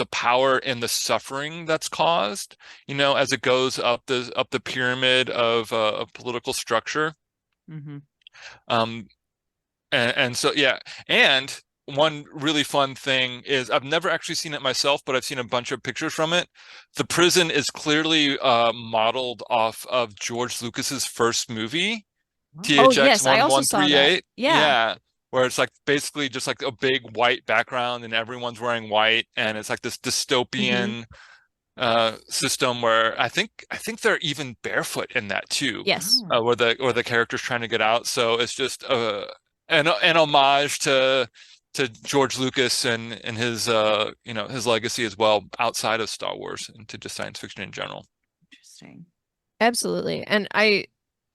a power in the suffering that's caused, as it goes up the pyramid of political structure. Mhm. Um, and so yeah, and one really fun thing is I've never actually seen it myself, but I've seen a bunch of pictures from it. The prison is clearly modeled off of George Lucas's first movie, Oh, THX yes, I also saw that. 1138. Yeah. Yeah. Where it's like basically just like a big white background and everyone's wearing white, and it's like this Hmm. dystopian system where I think they're even barefoot in that too, Yes. Oh. where the character's trying to get out. So it's just an homage to George Lucas and his his legacy as well outside of Star Wars and to just science fiction in general. Interesting. Absolutely. And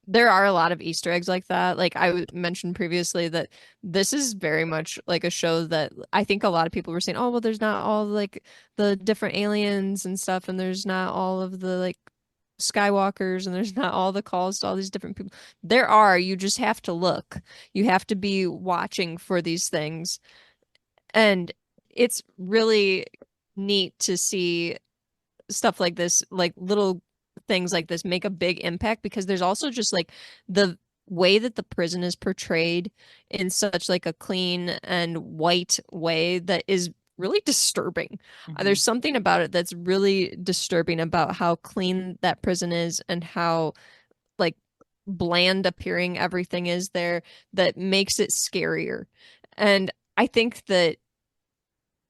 there are a lot of Easter eggs like that. Like mentioned previously that this is very much like a show that I think a lot of people were saying, oh, well, there's not all like the different aliens and stuff, and there's not all of the like Skywalkers, and there's not all the calls to all these different people. There are, you just have to look. You have to be watching for these things. And it's really neat to see stuff like this, like little things like this make a big impact, because there's also just like the way that the prison is portrayed in such like a clean and white way that is really disturbing. There's Mhm. something about it that's really disturbing about how clean that prison is and how like bland appearing everything is there, that makes it scarier. And I think that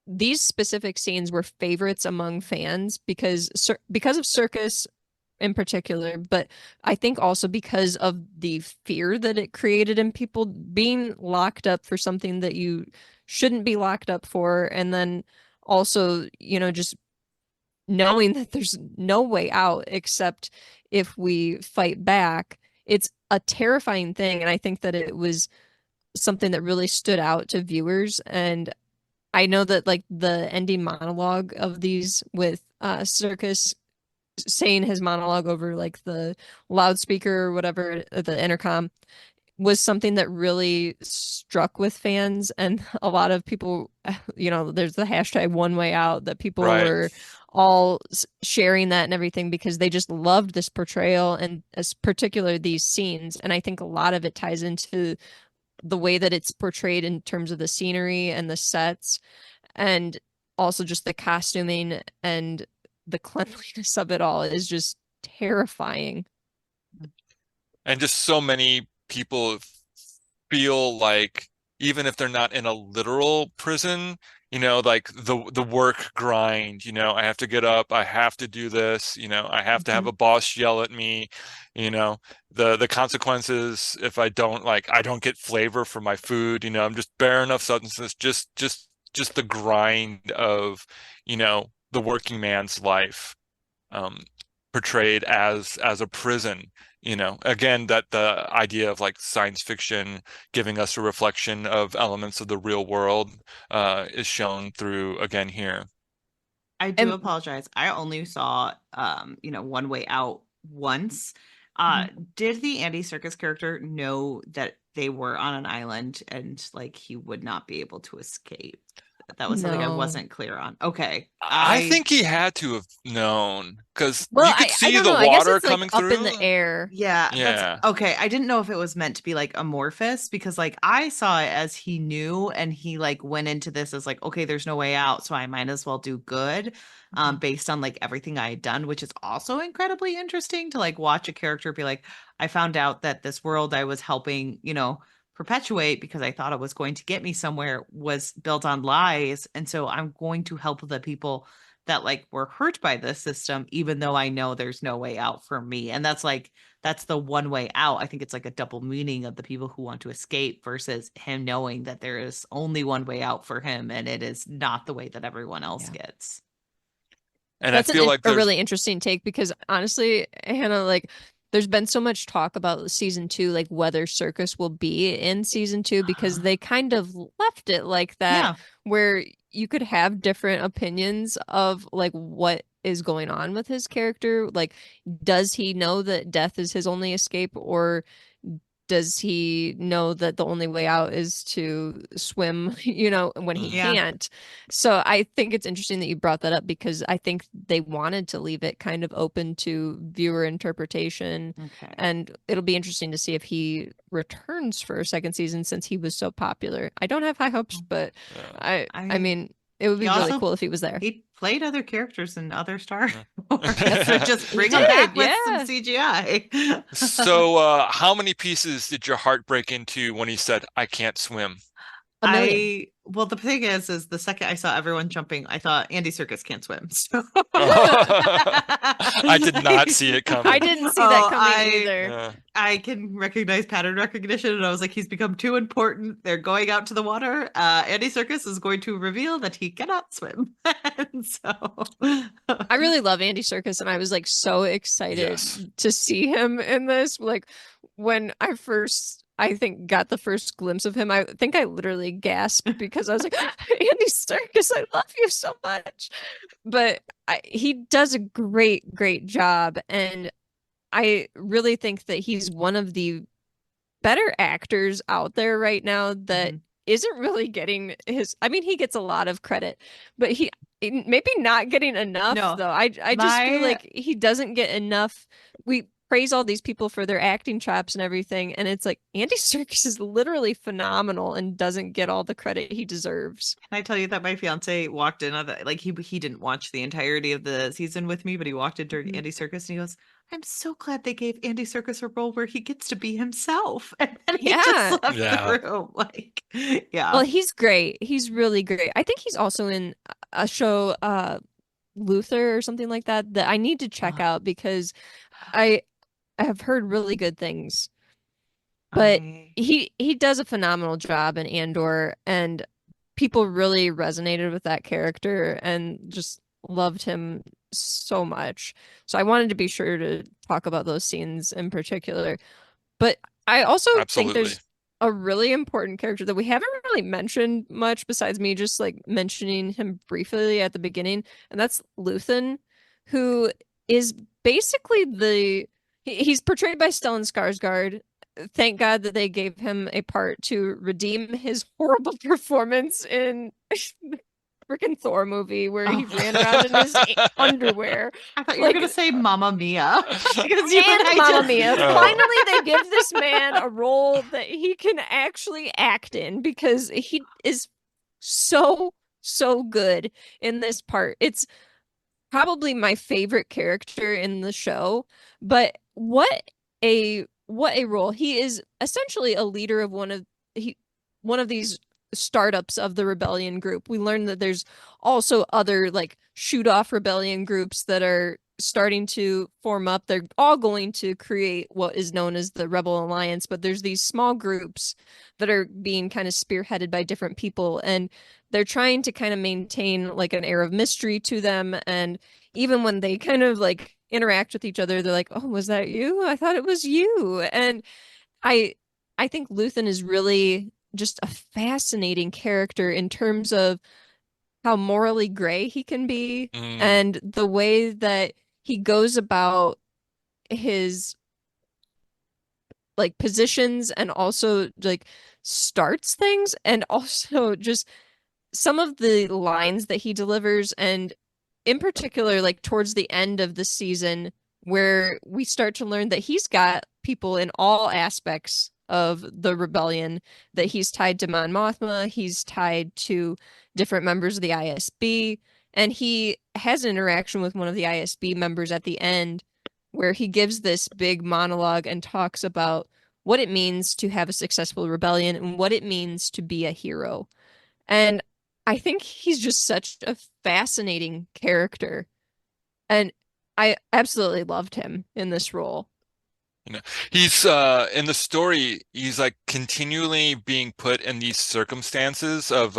these specific scenes were favorites among fans because of Circus in particular, but I think also because of the fear that it created in people being locked up for something that you shouldn't be locked up for, and then also, just knowing that there's no way out except if we fight back. It's a terrifying thing, and I think that it was something that really stood out to viewers. And I know that like the ending monologue of these with Circus saying his monologue over like the loudspeaker or whatever, the intercom, was something that really struck with fans. And a lot of people, there's the hashtag one way out, that people Right. were all sharing that and everything because they just loved this portrayal and as particular these scenes. And I think a lot of it ties into the way that it's portrayed in terms of the scenery and the sets, and also just the costuming and the cleanliness of it all is just terrifying. And just so many people feel like even if they're not in a literal prison, like the work grind, I have to get up, I have to do this, I have to have Mhm. a boss yell at me, you know, the consequences if I don't get flavor for my food, I'm just bare enough substances, just the grind of, the working man's life, um, portrayed as a prison. Again, that the idea of like science fiction giving us a reflection of elements of the real world is shown through again here. I do And apologize. I only saw One Way Out once. Uh Mhm. did the Andy Serkis character know that they were on an island and like he would not be able to escape? That was something I No. wasn't clear on. Okay. I think he had to have known because Well, you could I see don't the know. I guess water it's like coming up in the through. air. Yeah, that's Yeah. okay. I didn't know if it was meant to be like amorphous because like I saw it as he knew and he like went into this as like, okay, there's no way out, so I might as well do good, based on like everything I had done, which is also incredibly interesting to like watch a character be like, I found out that this world I was helping, perpetuate because I thought it was going to get me somewhere was built on lies. And so I'm going to help the people that like were hurt by this system, even though I know there's no way out for me. And that's the one way out. I think it's like a double meaning of the people who want to escape versus him knowing that there is only one way out for him and it is not the way that everyone else Yeah. gets. And I That's feel like a there's really interesting take because honestly, Hannah, like there's been so much talk about season 2, like whether Circus will be in season 2 because they kind of left it like that, Yeah. where you could have different opinions of like what is going on with his character. Like, does he know that death is his only escape, or does he know that the only way out is to swim, when he Mhm. Yeah. can't? So I think it's interesting that you brought that up because I think they wanted to leave it kind of open to viewer interpretation. Okay. And it'll be interesting to see if he returns for a second season since he was so popular. I don't have high hopes, but Yeah. I mean, it would He be really also cool if he was there. he played other characters in other Star Wars. So Yeah. just He bring him back did, with some yeah. CGI. So, how many pieces did your heart break into when he said, "I can't swim"? A million. Well, the thing is the second I saw everyone jumping, I thought Andy Serkis can't swim. So I did not see it I coming. didn't see that oh, coming either. I can recognize pattern recognition, and I was like, he's become too important. They're going out to the water. Andy Serkis is going to reveal that he cannot swim, and so I really love Andy Serkis, and I was like so excited Yes. to see him in this. Like when I think, got the first glimpse of him, I think I literally gasped because I was like, Andy Serkis, I love you so much. But he does a great, great job, and I really think that he's one of the better actors out there right now that Mhm. isn't really getting his. I mean, he gets a lot of credit, but he maybe not getting enough No, though. I just feel my like he doesn't get enough. We praise all these people for their acting chops and everything, and it's like Andy Serkis is literally phenomenal and doesn't get all the credit he deserves. Can I tell you that my fiance walked in on the like he didn't watch the entirety of the season with me, but he walked in during Mhm. Andy Serkis and he goes, "I'm so glad they gave Andy Serkis a role where he gets to be himself." And then he just Yeah. left the Yeah. room. Like, yeah. Well, he's great. He's really great. I think he's also in a show, Luther or something like that, that I need to check Uh, out because I have heard really good things. But I he does a phenomenal job in Andor, and people really resonated with that character and just loved him so much. So I wanted to be sure to talk about those scenes in particular. But I also think Absolutely. there's a really important character that we haven't really mentioned much besides me just like mentioning him briefly at the beginning, and that's Luthen, who is basically he's portrayed by Stellan Skarsgård. Thank God that they gave him a part to redeem his horrible performance in the freaking Thor movie where he oh, ran around in his underwear. I thought you were Like, gonna say Mamma Mia. Because you and and I Mamma just Mia. Oh. Finally, they give this man a role that he can actually act in because he is so, so good in this part. It's probably my favorite character in the show, but what a role. He is essentially a leader of one of these startups of the rebellion group. We learn that there's also other like shoot off rebellion groups that are starting to form up. They're all going to create what is known as the Rebel Alliance, but there's these small groups that are being kind of spearheaded by different people, and they're trying to kind of maintain like an air of mystery to them. And even when they kind of like interact with each other, they're like, "Oh, was that you? I thought it was you." And I I think Luthen is really just a fascinating character in terms of how morally gray he can be Mm, and the way that he goes about his like positions and also like starts things, and also just some of the lines that he delivers, and in particular like towards the end of the season where we start to learn that he's got people in all aspects of the rebellion, that he's tied to Mon Mothma, he's tied to different members of the ISB, and he has an interaction with one of the ISB members at the end where he gives this big monologue and talks about what it means to have a successful rebellion and what it means to be a hero. And I think he's just such a fascinating character. And I absolutely loved him in this role. you know, he's in the story, he's like continually being put in these circumstances of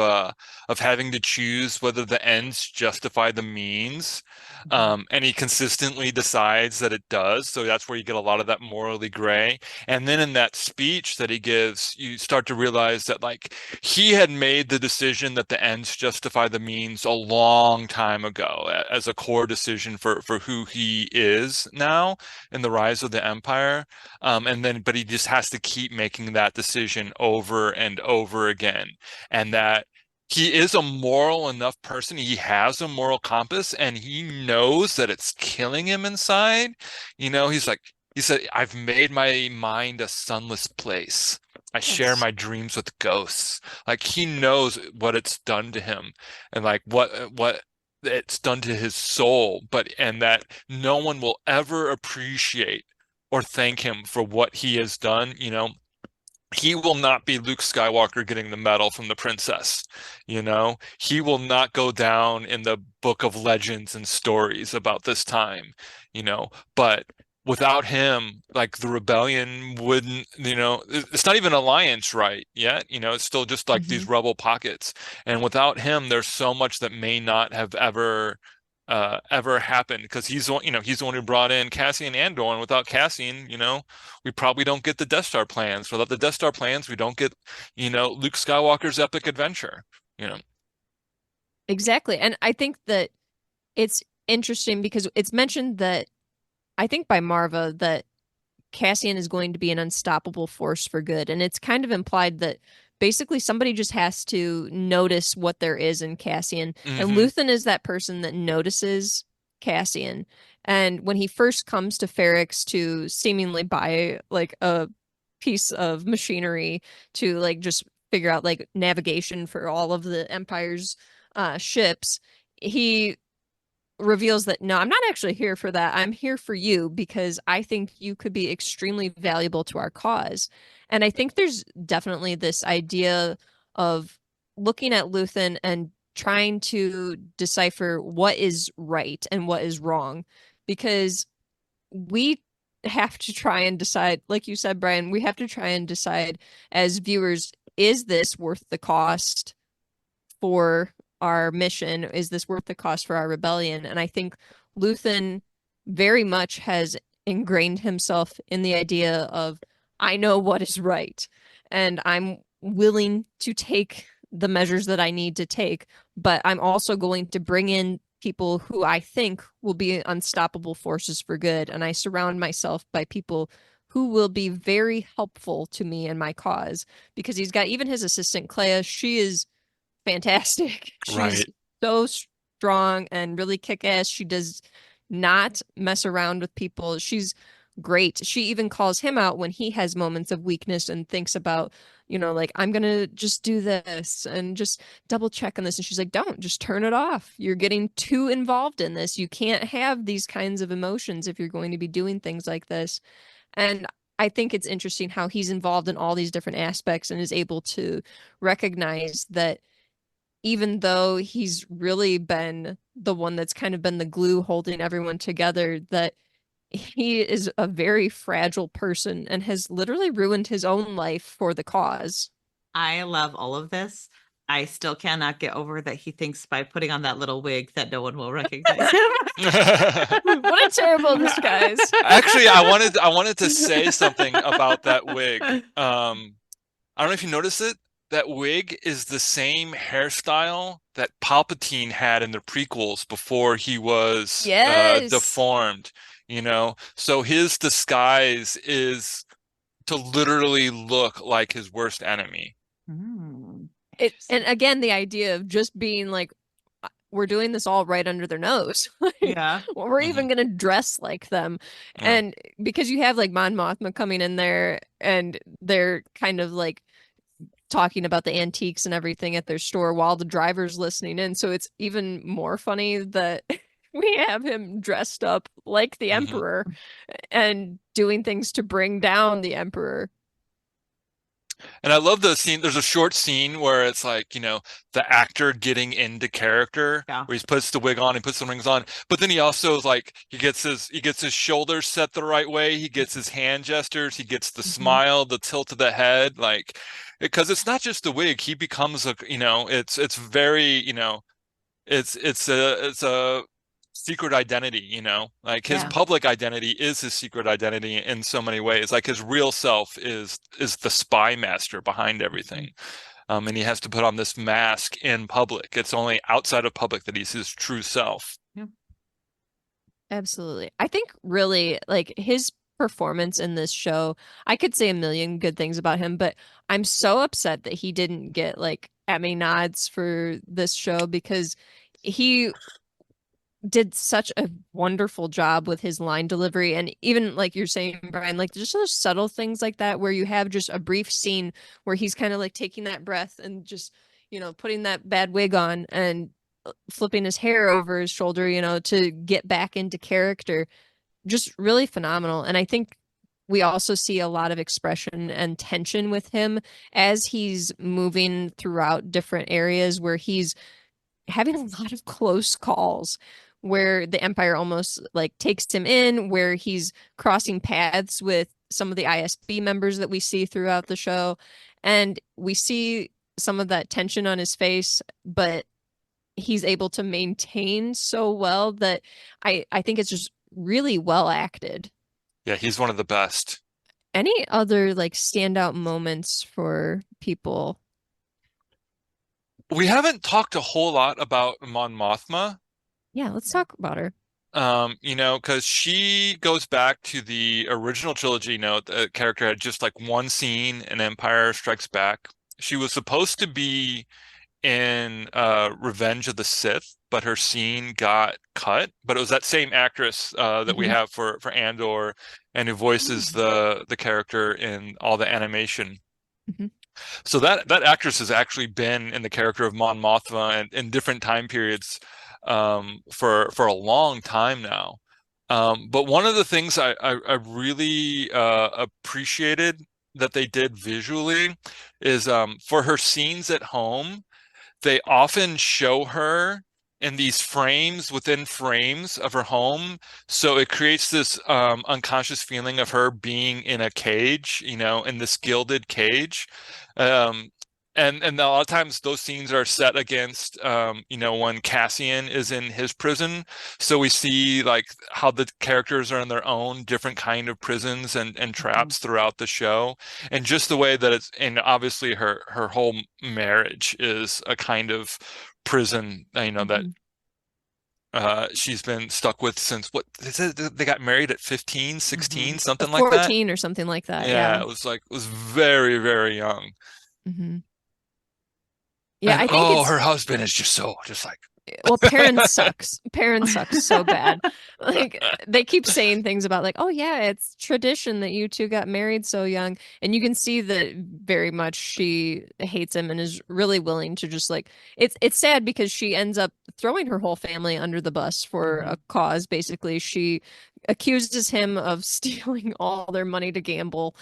having to choose whether the ends justify the means. And he consistently decides that it does. So that's where you get a lot of that morally gray. And then in that speech that he gives, you start to realize that like he had made the decision that the ends justify the means a long time ago as a core decision for who he is now in the rise of the Empire. But he just has to keep making that decision over and over again. And that he is a moral enough person. He has a moral compass and he knows that it's killing him inside. He said, I've made my mind a sunless place. I share Yes. my dreams with ghosts. Like he knows what it's done to him and like what it's done to his soul, and that no one will ever appreciate or thank him for what he has done. He will not be Luke Skywalker getting the medal from the princess. He will not go down in the book of legends and stories about this time, but without him, like the rebellion wouldn't, it's not even alliance right yet, it's still just like Mm-hmm. these rebel pockets. And without him, there's so much that may not have ever happened because he's the one who brought in Cassian Andor, and without Cassian, we probably don't get the Death Star plans. Without the Death Star plans, we don't get, Luke Skywalker's epic adventure. You know. Exactly. And I think that it's interesting because it's mentioned that I think by Marva that Cassian is going to be an unstoppable force for good. And it's kind of implied that basically somebody just has to notice what there is in Cassian. And Hmm. Luthen is that person that notices Cassian. And when he first comes to Ferrix to seemingly buy like a piece of machinery to like just figure out like navigation for all of the Empire's ships, he reveals that no, I'm not actually here for that. I'm here for you because I think you could be extremely valuable to our cause. And I think there's definitely this idea of looking at Luthen and trying to decipher what is right and what is wrong, because we have to try and decide, like you said, Brian, we have to try and decide as viewers, is this worth the cost for our mission? Is this worth the cost for our rebellion? And I think Luthen very much has ingrained himself in the idea of, I know what is right, and I'm willing to take the measures that I need to take, but I'm also going to bring in people who I think will be unstoppable forces for good. And I surround myself by people who will be very helpful to me and my cause, because he's got even his assistant, Clea. She is fantastic. She's Right. so strong and really kick-ass. She does not mess around with people. She's great. She even calls him out when he has moments of weakness and thinks about, like, I'm gonna just do this and just double check on this. And she's like, don't, just turn it off. You're getting too involved in this. You can't have these kinds of emotions if you're going to be doing things like this. And I think it's interesting how he's involved in all these different aspects and is able to recognize that even though he's really been the one that's kind of been the glue holding everyone together, that he is a very fragile person and has literally ruined his own life for the cause. I love all of this. I still cannot get over that he thinks by putting on that little wig that no one will recognize him. What a terrible disguise. Actually, I wanted to say something about that wig. I don't know if you noticed it. That wig is the same hairstyle that Palpatine had in the prequels before he was Yes. deformed, you know? So his disguise is to literally look like his worst enemy. And again, the idea of just being like, we're doing this all right under their nose. Yeah. We're even going to dress like them. Yeah. And because you have like Mon Mothma coming in there and they're kind of like talking about the antiques and everything at their store while the driver's listening in. So it's even more funny that we have him dressed up like the Emperor and doing things to bring down the Emperor. And I love the scene. There's a short scene where it's like, you know, the actor getting into character, Yeah. where he puts the wig on, he puts the rings on, but then he also is like, he gets his shoulders set the right way, he gets his hand gestures, he gets the smile, the tilt of the head, like, because it's not just the wig. He becomes a, you know, it's very, you know, it's a secret identity, you know, like his public identity is his secret identity in so many ways. Like his real self is the spy master behind everything. And he has to put on this mask in public. It's only outside of public that he's his true self. Yeah. Absolutely. I think really like his performance in this show, I could say a million good things about him, but I'm so upset that he didn't get like Emmy nods for this show because he did such a wonderful job with his line delivery. And even like you're saying, Bryan, like just those subtle things like that where you have just a brief scene where he's kind of like taking that breath and just, you know, putting that bad wig on and flipping his hair over his shoulder, you know, to get back into character. Just really phenomenal. And I think we also see a lot of expression and tension with him as he's moving throughout different areas where he's having a lot of close calls where the Empire almost like takes him in, where he's crossing paths with some of the ISB members that we see throughout the show. And we see some of that tension on his face, but he's able to maintain so well that I think it's just really well acted. Yeah, he's one of the best. Any other like standout moments for people? We haven't talked a whole lot about Mon Mothma. Yeah, let's talk about her. You know, because she goes back to the original trilogy. You know, the character had just like one scene in Empire Strikes Back. She was supposed to be in Revenge of the Sith, but her scene got cut. But it was that same actress that we have for Andor, and who voices the character in all the animation. So that actress has actually been in the character of Mon Mothma and in different time periods for a long time now. But one of the things I really appreciated that they did visually is for her scenes at home, they often show her in these frames within frames of her home. So it creates this unconscious feeling of her being in a cage, you know, in this gilded cage. And a lot of times those scenes are set against, you know, when Cassian is in his prison. So we see like how the characters are in their own different kind of prisons and traps throughout the show. And just the way that it's, and obviously her whole marriage is a kind of prison, you know, that she's been stuck with since they got married at 15, 16, something like that. 14 or something like that. Yeah, it was very, very young. Yeah, And, I think her husband is just like Well, Perrin sucks. Perrin sucks so bad. Like they keep saying things about like, oh yeah, it's tradition that you two got married so young. And you can see that very much she hates him and is really willing to just like it's sad because she ends up throwing her whole family under the bus for a cause. Basically, she accuses him of stealing all their money to gamble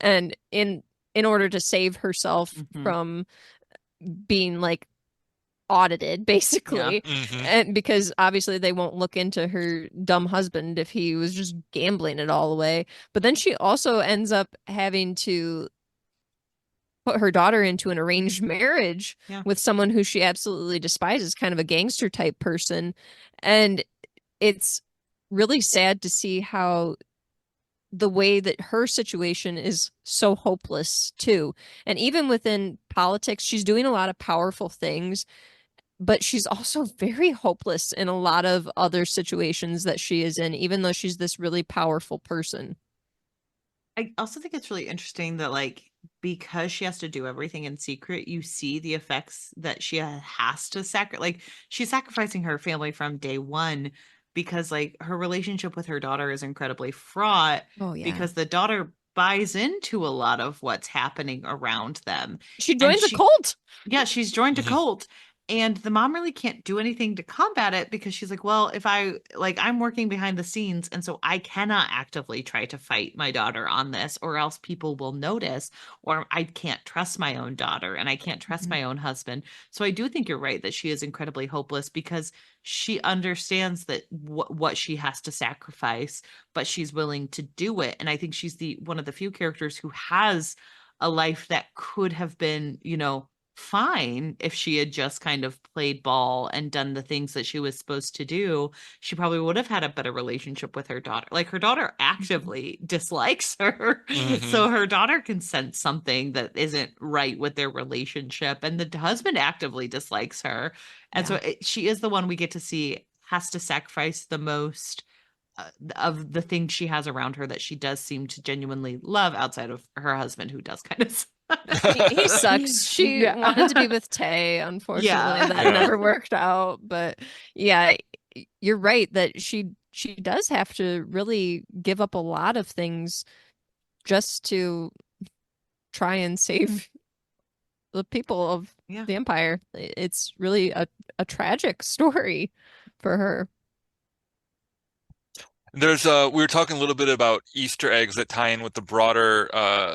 and in order to save herself from being like audited basically and because obviously they won't look into her dumb husband if he was just gambling it all away, but then she also ends up having to put her daughter into an arranged marriage with someone who she absolutely despises, kind of a gangster type person, and it's really sad to see how the way that her situation is so hopeless too. And even within politics, she's doing a lot of powerful things, but she's also very hopeless in a lot of other situations that she is in, even though she's this really powerful person. I also think it's really interesting that, like, because she has to do everything in secret, you see the effects that she has to sacrifice. Like, she's sacrificing her family from day one because, like, her relationship with her daughter is incredibly fraught Oh, yeah. because the daughter buys into a lot of what's happening around them. She And joins a cult. Yeah, she's joined a cult. And the mom really can't do anything to combat it because she's like, well, if I'm working behind the scenes, and so I cannot actively try to fight my daughter on this, or else people will notice, or I can't trust my own daughter and I can't trust my own husband. So I do think you're right that she is incredibly hopeless because she understands that what she has to sacrifice, but she's willing to do it. And I think she's the one of the few characters who has a life that could have been, fine if she had just kind of played ball and done the things that she was supposed to do. She probably would have had a better relationship with her daughter. Like, her daughter actively dislikes her. So her daughter can sense something that isn't right with their relationship, and the husband actively dislikes her. And so she is the one we get to see has to sacrifice the most of the things she has around her that she does seem to genuinely love, outside of her husband, who does kind of he sucks. She wanted to be with Tay. Unfortunately, that never worked out. But yeah, you're right that she does have to really give up a lot of things just to try and save the people of the Empire. It's really a tragic story for her. There's we were talking a little bit about Easter eggs that tie in with the broader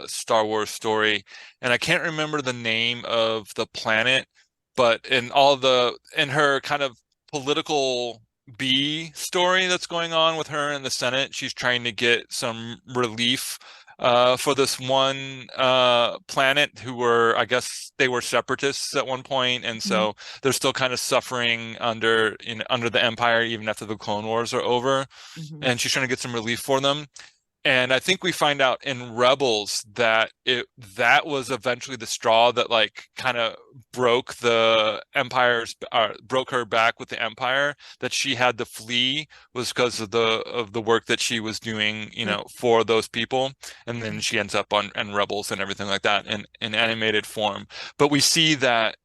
Star Wars story, and I can't remember the name of the planet, but in her kind of political B story that's going on with her in the Senate, she's trying to get some relief for this one planet who were, I guess they were separatists at one point, and so they're still kind of suffering under the Empire even after the Clone Wars are over, and she's trying to get some relief for them. And I think we find out in Rebels that that was eventually the straw that like kind of broke broke her back with the Empire, that she had to flee was because of the work that she was doing, for those people. And then she ends up on Rebels and everything like that in animated form. But we see that,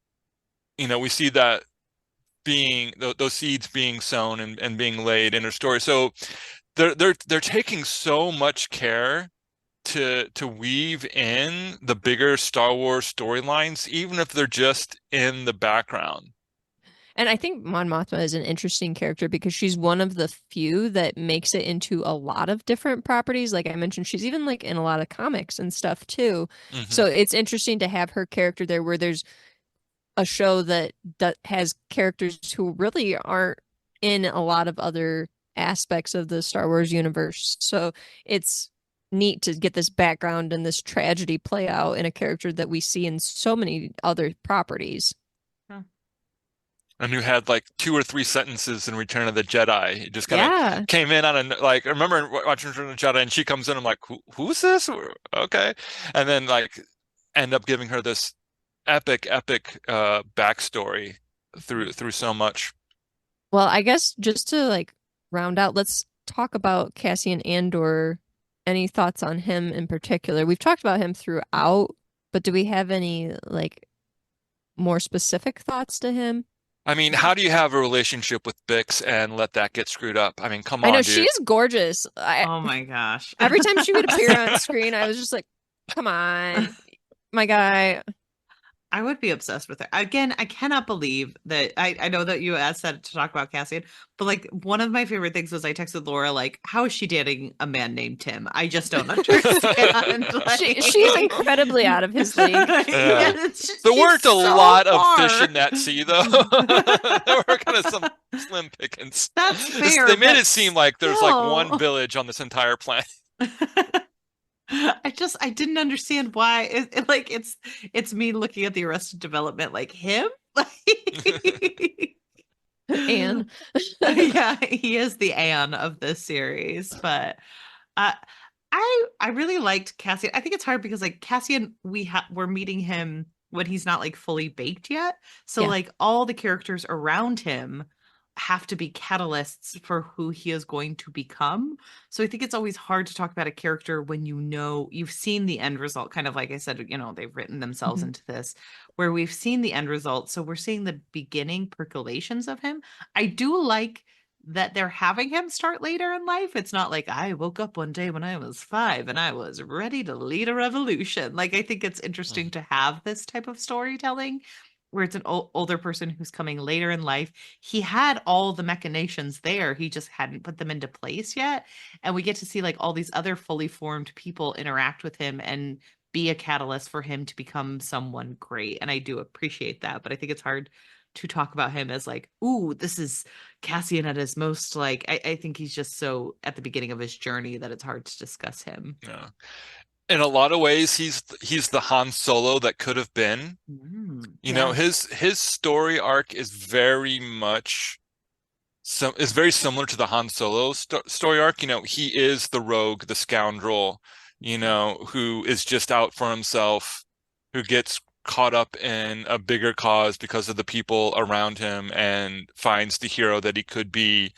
being those seeds being sown and being laid in her story. So they're taking so much care to weave in the bigger Star Wars storylines, even if they're just in the background. And I think Mon Mothma is an interesting character because she's one of the few that makes it into a lot of different properties. Like I mentioned, she's even like in a lot of comics and stuff too. So it's interesting to have her character there, where there's a show that has characters who really aren't in a lot of other aspects of the Star Wars universe. So it's neat to get this background and this tragedy play out in a character that we see in so many other properties. And who had like 2 or 3 sentences in Return of the Jedi. It just kind of came in on I remember watching Return of the Jedi, and she comes in, I'm like, who's this? Okay. And then like end up giving her this epic backstory through so much. Well, I guess just to like round out, let's talk about Cassian Andor. Any thoughts on him in particular? We've talked about him throughout, but do we have any like more specific thoughts to him? I mean, how do you have a relationship with Bix and let that get screwed up? I mean, come I know on, she dude. is gorgeous. Oh my gosh. Every time she would appear on screen, I was just like, come on, my guy. I would be obsessed with her. Again, I cannot believe that I know that you asked that to talk about Cassian, but like one of my favorite things was I texted Laura, like, how is she dating a man named Tim? I just don't understand. She's incredibly out of his league. Yeah. There She's weren't a so lot of fish far. in that sea, though. There were kind of some slim pickings. That's fair, They made but it seem like there's like one still. village on this entire planet. I didn't understand why like it's me looking at the Arrested Development like him. Like Anne. yeah, he is the Anne of this series, but uh, I really liked Cassian. I think it's hard because like Cassian, we're meeting him when he's not like fully baked yet. So Yeah. like all the characters around him have to be catalysts for who he is going to become. So I think it's always hard to talk about a character when you know you've seen the end result, kind of like I said, they've written themselves Mhm. into this where we've seen the end result. So we're seeing the beginning percolations of him. I do like that they're having him start later in life. It's not like I woke up one day when I was 5 and I was ready to lead a revolution. Like I think it's interesting to have this type of storytelling where it's an older person who's coming later in life. He had all the machinations there. He just hadn't put them into place yet. And we get to see like all these other fully formed people interact with him and be a catalyst for him to become someone great. And I do appreciate that, but I think it's hard to talk about him as like, ooh, this is Cassian at his most like I think he's just so at the beginning of his journey that it's hard to discuss him. Yeah. In a lot of ways, he's the Han Solo that could have been. You know, Yeah. his story arc is very much is very similar to the Han Solo story arc. You know, he is the rogue, the scoundrel, you know, who is just out for himself, who gets caught up in a bigger cause because of the people around him and finds the hero that he could be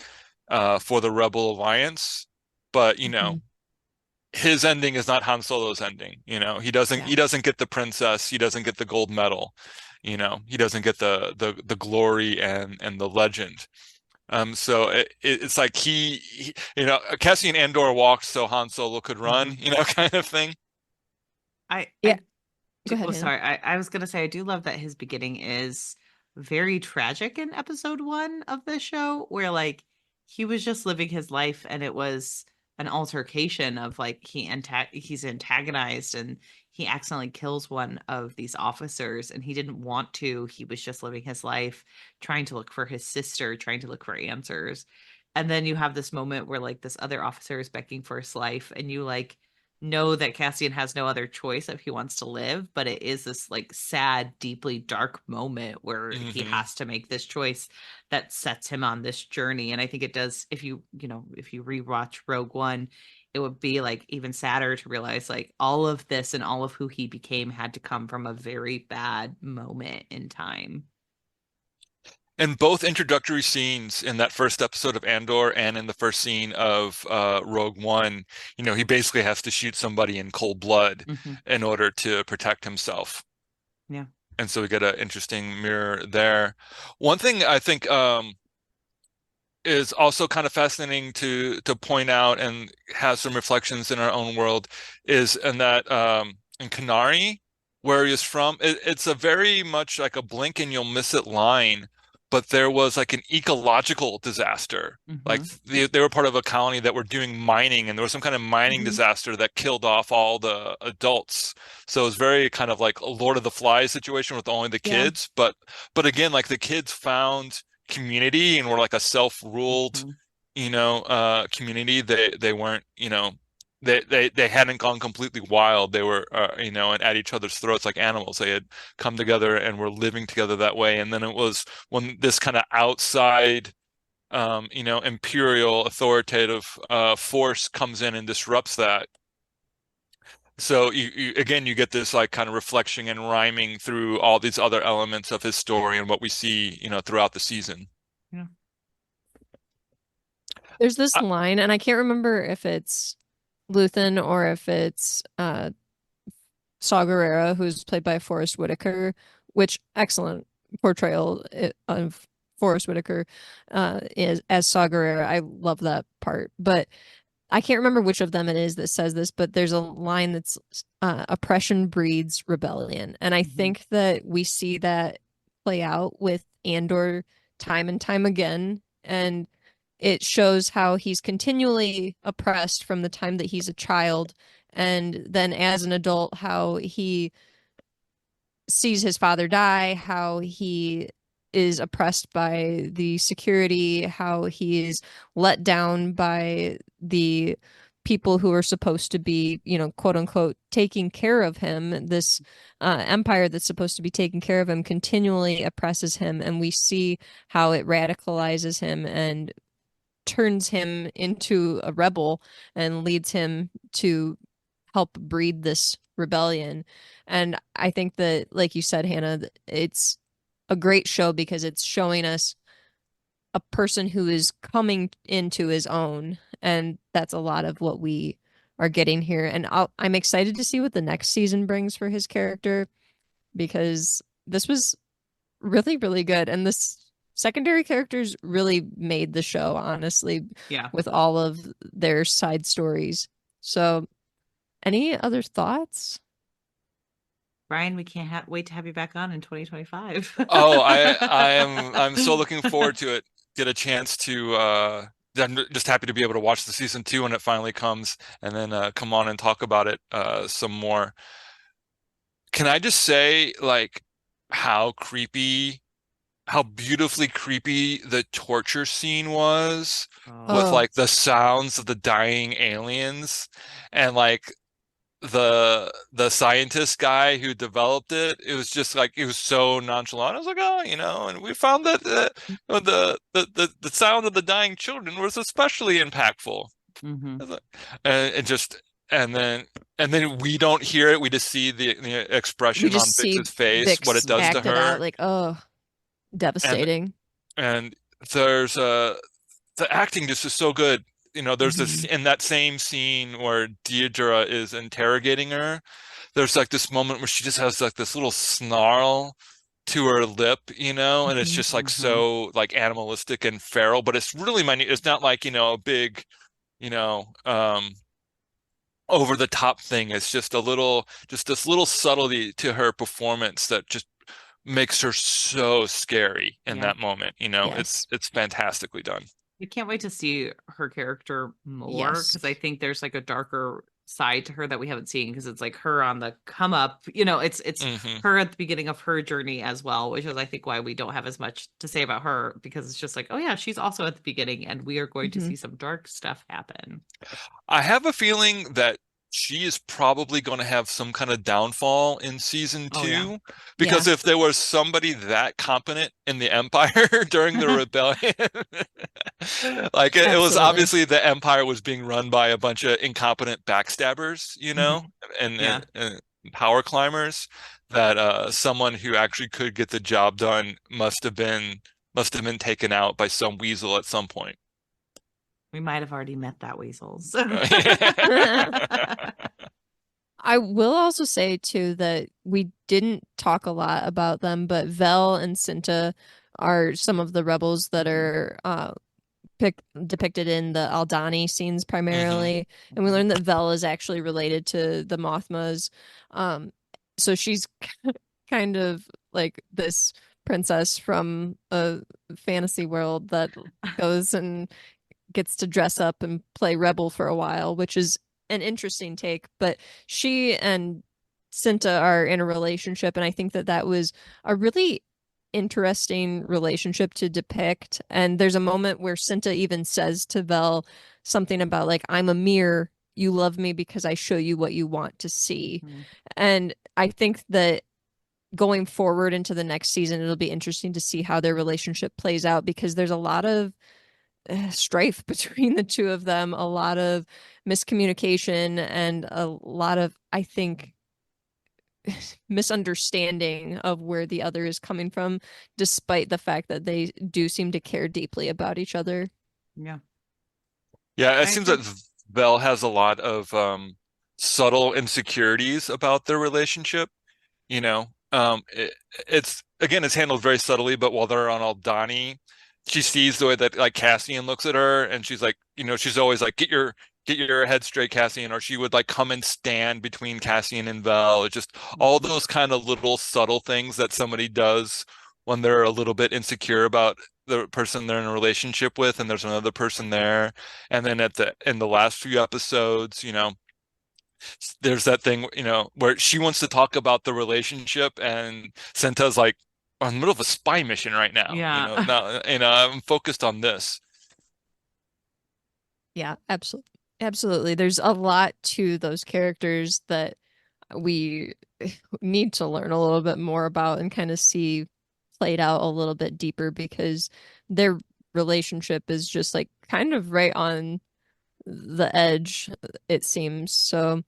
for the Rebel Alliance. But, you know, Mhm. his ending is not Han Solo's ending. You know, Yeah. he doesn't get the princess, he doesn't get the gold medal, you know, he doesn't get the glory and the legend. So it's like you know, Cassian Andor walked so Han Solo could run, Mhm. you know, kind of thing. Yeah. I Go ahead, oh, Hannah. sorry. I was gonna say I do love that his beginning is very tragic in episode 1 of the show, where like he was just living his life and it was an altercation of like he's antagonized and he accidentally kills one of these officers and he didn't want to. He was just living his life, trying to look for his sister, trying to look for answers. And then you have this moment where like this other officer is begging for his life and you like know that Cassian has no other choice if he wants to live, but it is this like sad, deeply dark moment where he Hmm. has to make this choice that sets him on this journey. And I think it does, if you rewatch Rogue One, it would be like even sadder to realize like all of this and all of who he became had to come from a very bad moment in time. And both introductory scenes in that first episode of Andor and in the first scene of Rogue One, you know, he basically has to shoot somebody in cold blood Hmm. in order to protect himself. Yeah. And so we get an interesting mirror there. One thing I think is also kind of fascinating to point out and has some reflections in our own world is in that in Canary, where he is from, it's a very much like a blink and you'll miss it line, but there was like an ecological disaster. Like Hmm. they were part of a colony that were doing mining, and there was some kind of mining Mhm. disaster that killed off all the adults. So it was very kind of like a Lord of the Flies situation with only the Yeah. kids. But again, like the kids found community and were like a self-ruled, Hmm. you know, community. They weren't, you know, they hadn't gone completely wild. They were, you know, and at each other's throats like animals. They had come together and were living together that way. And then it was when this kind of outside, you know, imperial authoritative force comes in and disrupts that. So again, you get this like kind of reflection and rhyming through all these other elements of his story and what we see, you know, throughout the season. Yeah. There's this I, line, and I can't remember if it's Luthen or if it's Saw Gerrera, who's played by Forrest Whitaker, which excellent portrayal of Forrest Whitaker is as Saw Gerrera. I love that part, but I can't remember which of them it is that says this, but there's a line that's oppression breeds rebellion. And I think that we see that play out with Andor time and time again. And it shows how he's continually oppressed from the time that he's a child. And then as an adult, how he sees his father die, how he is oppressed by the security, how he is let down by the people who are supposed to be, quote unquote, taking care of him. This empire that's supposed to be taking care of him continually oppresses him, and we see how it radicalizes him and turns him into a rebel and leads him to help breed this rebellion. And I think that, like you said, Hannah, it's a great show because it's showing us a person who is coming into his own. And that's a lot of what we are getting here. And I'm excited to see what the next season brings for his character, because this was really, really good. And this secondary characters really made the show, honestly, with all of their side stories. So any other thoughts? Bryan, we can't wait to have you back on in 2025. Oh, I'm so looking forward to it. Get a chance to I'm just happy to be able to watch the season 2 when it finally comes, and then come on and talk about it some more. Can I just say, like, how beautifully creepy the torture scene was with like the sounds of the dying aliens, and like the scientist guy who developed it, it was just like, it was so nonchalant. I was like, oh, and we found that the sound of the dying children was especially impactful. And then we don't hear it. We just see the expression on Vix's face, what it does to her. Out, like, oh, devastating. And there's the acting just is so good. There's this in that same scene where Deirdre is interrogating her. There's like this moment where she just has like this little snarl to her lip, and it's just like so like animalistic and feral, but it's really minute. It's not like, a big, over the top thing. It's just this little subtlety to her performance that just makes her so scary in that moment. It's fantastically done. You can't wait to see her character more, because I think there's like a darker side to her that we haven't seen, because it's like her on the come up, it's her at the beginning of her journey as well, which is I think why we don't have as much to say about her, because it's just like, oh yeah, she's also at the beginning, and we are going to see some dark stuff happen. I have a feeling that she is probably going to have some kind of downfall in season 2, because if there was somebody that competent in the Empire during the rebellion, like it was obviously the Empire was being run by a bunch of incompetent backstabbers, and power climbers, that someone who actually could get the job done must have been taken out by some weasel at some point. We might have already met that weasels. I will also say, too, that we didn't talk a lot about them, but Vel and Cinta are some of the rebels that are depicted in the Aldani scenes primarily. And we learned that Vel is actually related to the Mothmas. So she's kind of like this princess from a fantasy world that goes and gets to dress up and play rebel for a while, which is an interesting take. But she and Cinta are in a relationship, and I think that was a really interesting relationship to depict. And there's a moment where Cinta even says to Vel something about like, I'm a mirror, you love me because I show you what you want to see. And I think that going forward into the next season, it'll be interesting to see how their relationship plays out, because there's a lot of strife between the two of them, a lot of miscommunication, and a lot of, I think, misunderstanding of where the other is coming from, despite the fact that they do seem to care deeply about each other. It seems that Vel has a lot of subtle insecurities about their relationship, it's again, it's handled very subtly, but while they're on Aldani, she sees the way that like Cassian looks at her, and she's like, she's always like, get your head straight, Cassian, or she would like come and stand between Cassian and Vel. It's just all those kind of little subtle things that somebody does when they're a little bit insecure about the person they're in a relationship with, and there's another person there. And then in the last few episodes, there's that thing, where she wants to talk about the relationship, and Senta's like, I'm in the middle of a spy mission right now. Yeah. Now, I'm focused on this. Yeah, absolutely. Absolutely. There's a lot to those characters that we need to learn a little bit more about and kind of see played out a little bit deeper because their relationship is just like kind of right on the edge, it seems. So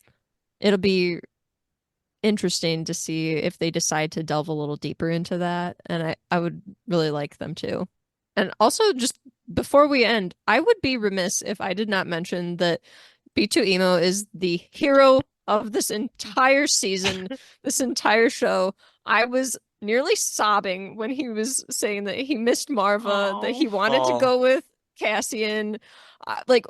it'll be interesting to see if they decide to delve a little deeper into that. And I would really like them to. And also, just before we end, I would be remiss if I did not mention that B2 Emo is the hero of this entire season, this entire show. I was nearly sobbing when he was saying that he missed Marva, that he wanted to go with Cassian. Like,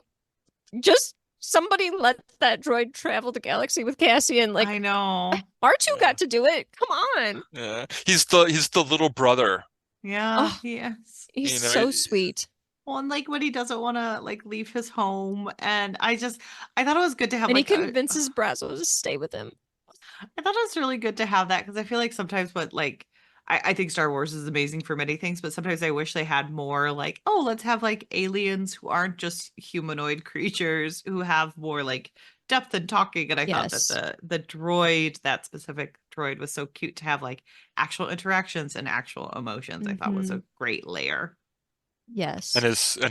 just somebody let that droid travel the galaxy with Cassian. Like, I know. R2 got to do it. Come on. Yeah, he's the little brother. Yeah, Oh, he is. He's so sweet. Well, and like when he doesn't want to like leave his home, and I thought it was good to have And like he convinces Brazo to stay with him. I thought it was really good to have that because I feel like sometimes what like I think Star Wars is amazing for many things, but sometimes I wish they had more like, oh, let's have like aliens who aren't just humanoid creatures who have more like depth and talking. And I thought Yes. that the droid, that specific droid, was so cute to have like actual interactions and actual emotions. I thought was a great layer. Yes. And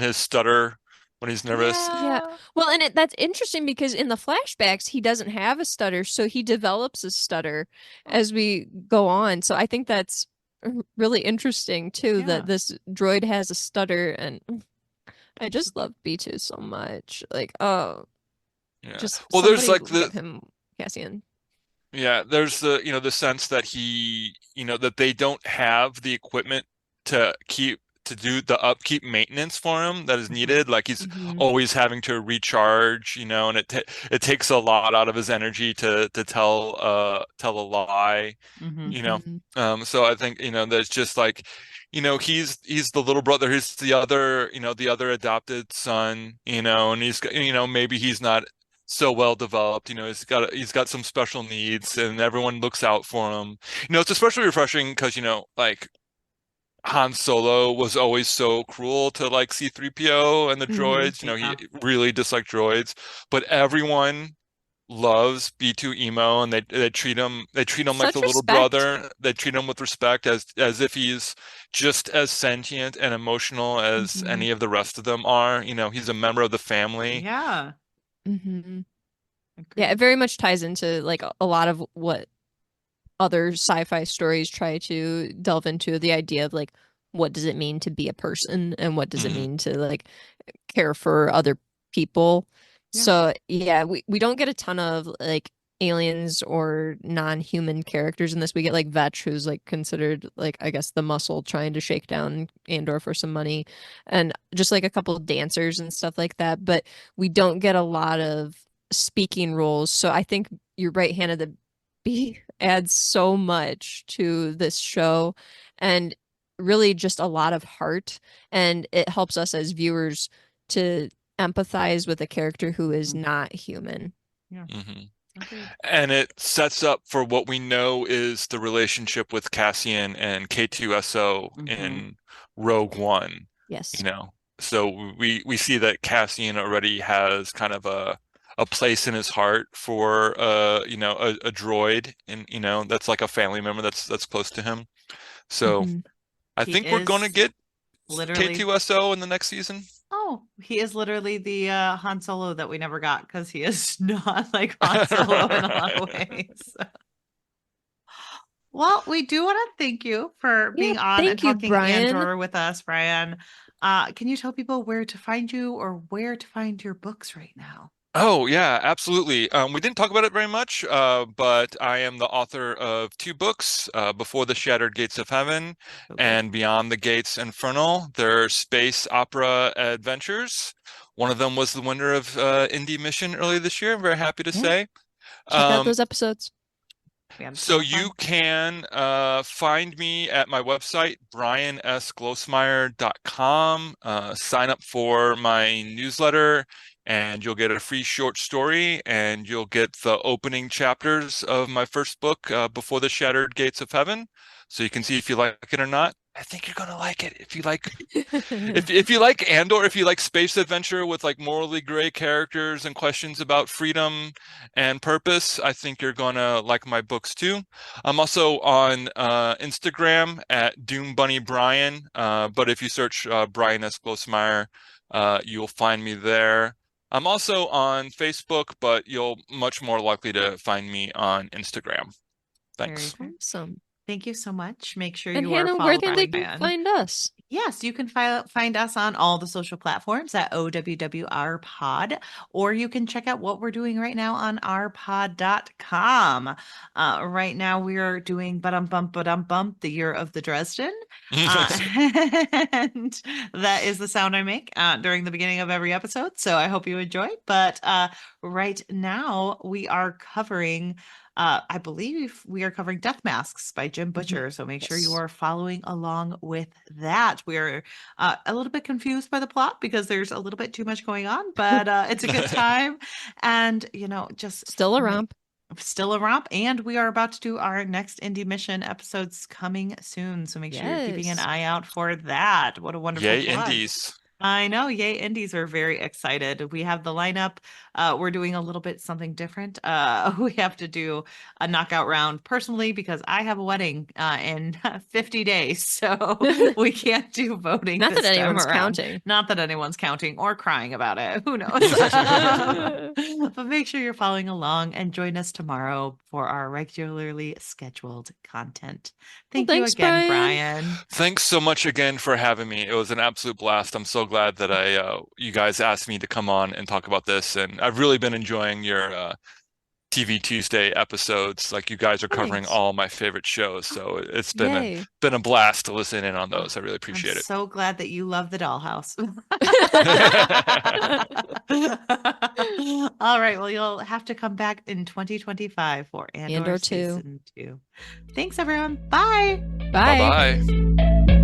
his stutter when he's nervous. Yeah. Well, and that's interesting because in the flashbacks, he doesn't have a stutter, so he develops a stutter as we go on. So I think that's really interesting too, that this droid has a stutter, and I just love B2 so much. Like, oh, Yeah. just Well, there's like give him Cassian. Yeah, there's the sense that that they don't have the equipment to do the upkeep maintenance for him that is needed. Like he's always having to recharge, and it takes a lot out of his energy to tell a lie, So I think, there's just like, he's the little brother, he's the other adopted son, and he's maybe he's not so well developed, he's got some special needs, and everyone looks out for him. It's especially refreshing because like Han Solo was always so cruel to like C-3PO and the droids. He really disliked droids, but everyone loves B2 Emo, and they treat him like the little brother. They treat him with respect, as if he's just as sentient and emotional as any of the rest of them are. He's a member of the family. Yeah. Yeah, it very much ties into like a lot of what other sci-fi stories try to delve into, the idea of like, what does it mean to be a person, and what does it mean to like care for other people. So yeah, we don't get a ton of like aliens or non-human characters in this. We get like Vetch, who's like considered like, I guess, the muscle trying to shake down Andor for some money, and just like a couple of dancers and stuff like that, but we don't get a lot of speaking roles. So I think you're right, Hannah, that B adds so much to this show, and really just a lot of heart, and it helps us as viewers to empathize with a character who is not human. And it sets up for what we know is the relationship with Cassian and K2SO in Rogue One. Yes. So we see that Cassian already has kind of a place in his heart for a droid, and that's like a family member that's close to him. So I think we're going to get K2SO in the next season. Oh, he is literally the Han Solo that we never got, because he is not like Han Solo in a lot of ways. Well, we do want to thank you for being on and talking Andor with us, Bryan. Can you tell people where to find you or where to find your books right now? Oh yeah, absolutely. We didn't talk about it very much, but I am the author of two books, Before the Shattered Gates of Heaven Okay. and Beyond the Gates Infernal. They're space opera adventures. One of them was the winner of Indie Mission earlier this year. I'm very happy to Yeah. say. Check out Um, those episodes. We had a so ton of you fun. can find me at my website, bryansglosemeyer.com. Sign up for my newsletter, and you'll get a free short story, and you'll get the opening chapters of my first book, Before the Shattered Gates of Heaven. So you can see if you like it or not. I think you're gonna like it if you like if you like Andor, if you like space adventure with like morally gray characters and questions about freedom and purpose, I think you're gonna like my books too. I'm also on Instagram at Doom Bunny Brian, but if you search Bryan S. Glosemeyer, you'll find me there. I'm also on Facebook, but you'll much more likely to find me on Instagram. Very Thanks. fair. Awesome. Thank you so much. Make sure And you are Hannah, where can they following Brian. find us? Yes, you can find us on all the social platforms at OWWR Pod, or you can check out what we're doing right now on ourpod.com. Right now, we are doing Ba-dum Bump, the Year of the Dresden. And that is the sound I make during the beginning of every episode. So I hope you enjoy. But right now, we are covering. I believe we are covering Death Masks by Jim Butcher. So make sure you Yes. are following along with that. We're a little bit confused by the plot because there's a little bit too much going on, but it's a good time. And, just Still a romp. still a romp. And we are about to do our next Indie Mission episodes coming soon. So make sure you're keeping an Yes. eye out for that. What a wonderful Yay, plug. indies. I know. Yay, Indies are very excited. We have the lineup. We're doing a little bit something different. We have to do a knockout round personally because I have a wedding in 50 days. So we can't do voting Not that this time anyone's around. counting. Not that anyone's counting or crying about it. Who knows? But make sure you're following along and join us tomorrow for our regularly scheduled content. Thank you thanks, again, Brian. Brian. Thanks so much again for having me. It was an absolute blast. I'm so glad that you guys asked me to come on and talk about this, and I've really been enjoying your TV Tuesday episodes. Like you guys are covering Thanks. all my favorite shows, so it's Yay. been a blast to listen in on those. I really I'm appreciate it. so glad that you love the dollhouse. All right. Well, you'll have to come back in 2025 for Andor Andor 2. Season 2. Thanks, everyone. Bye. Bye. Bye-bye.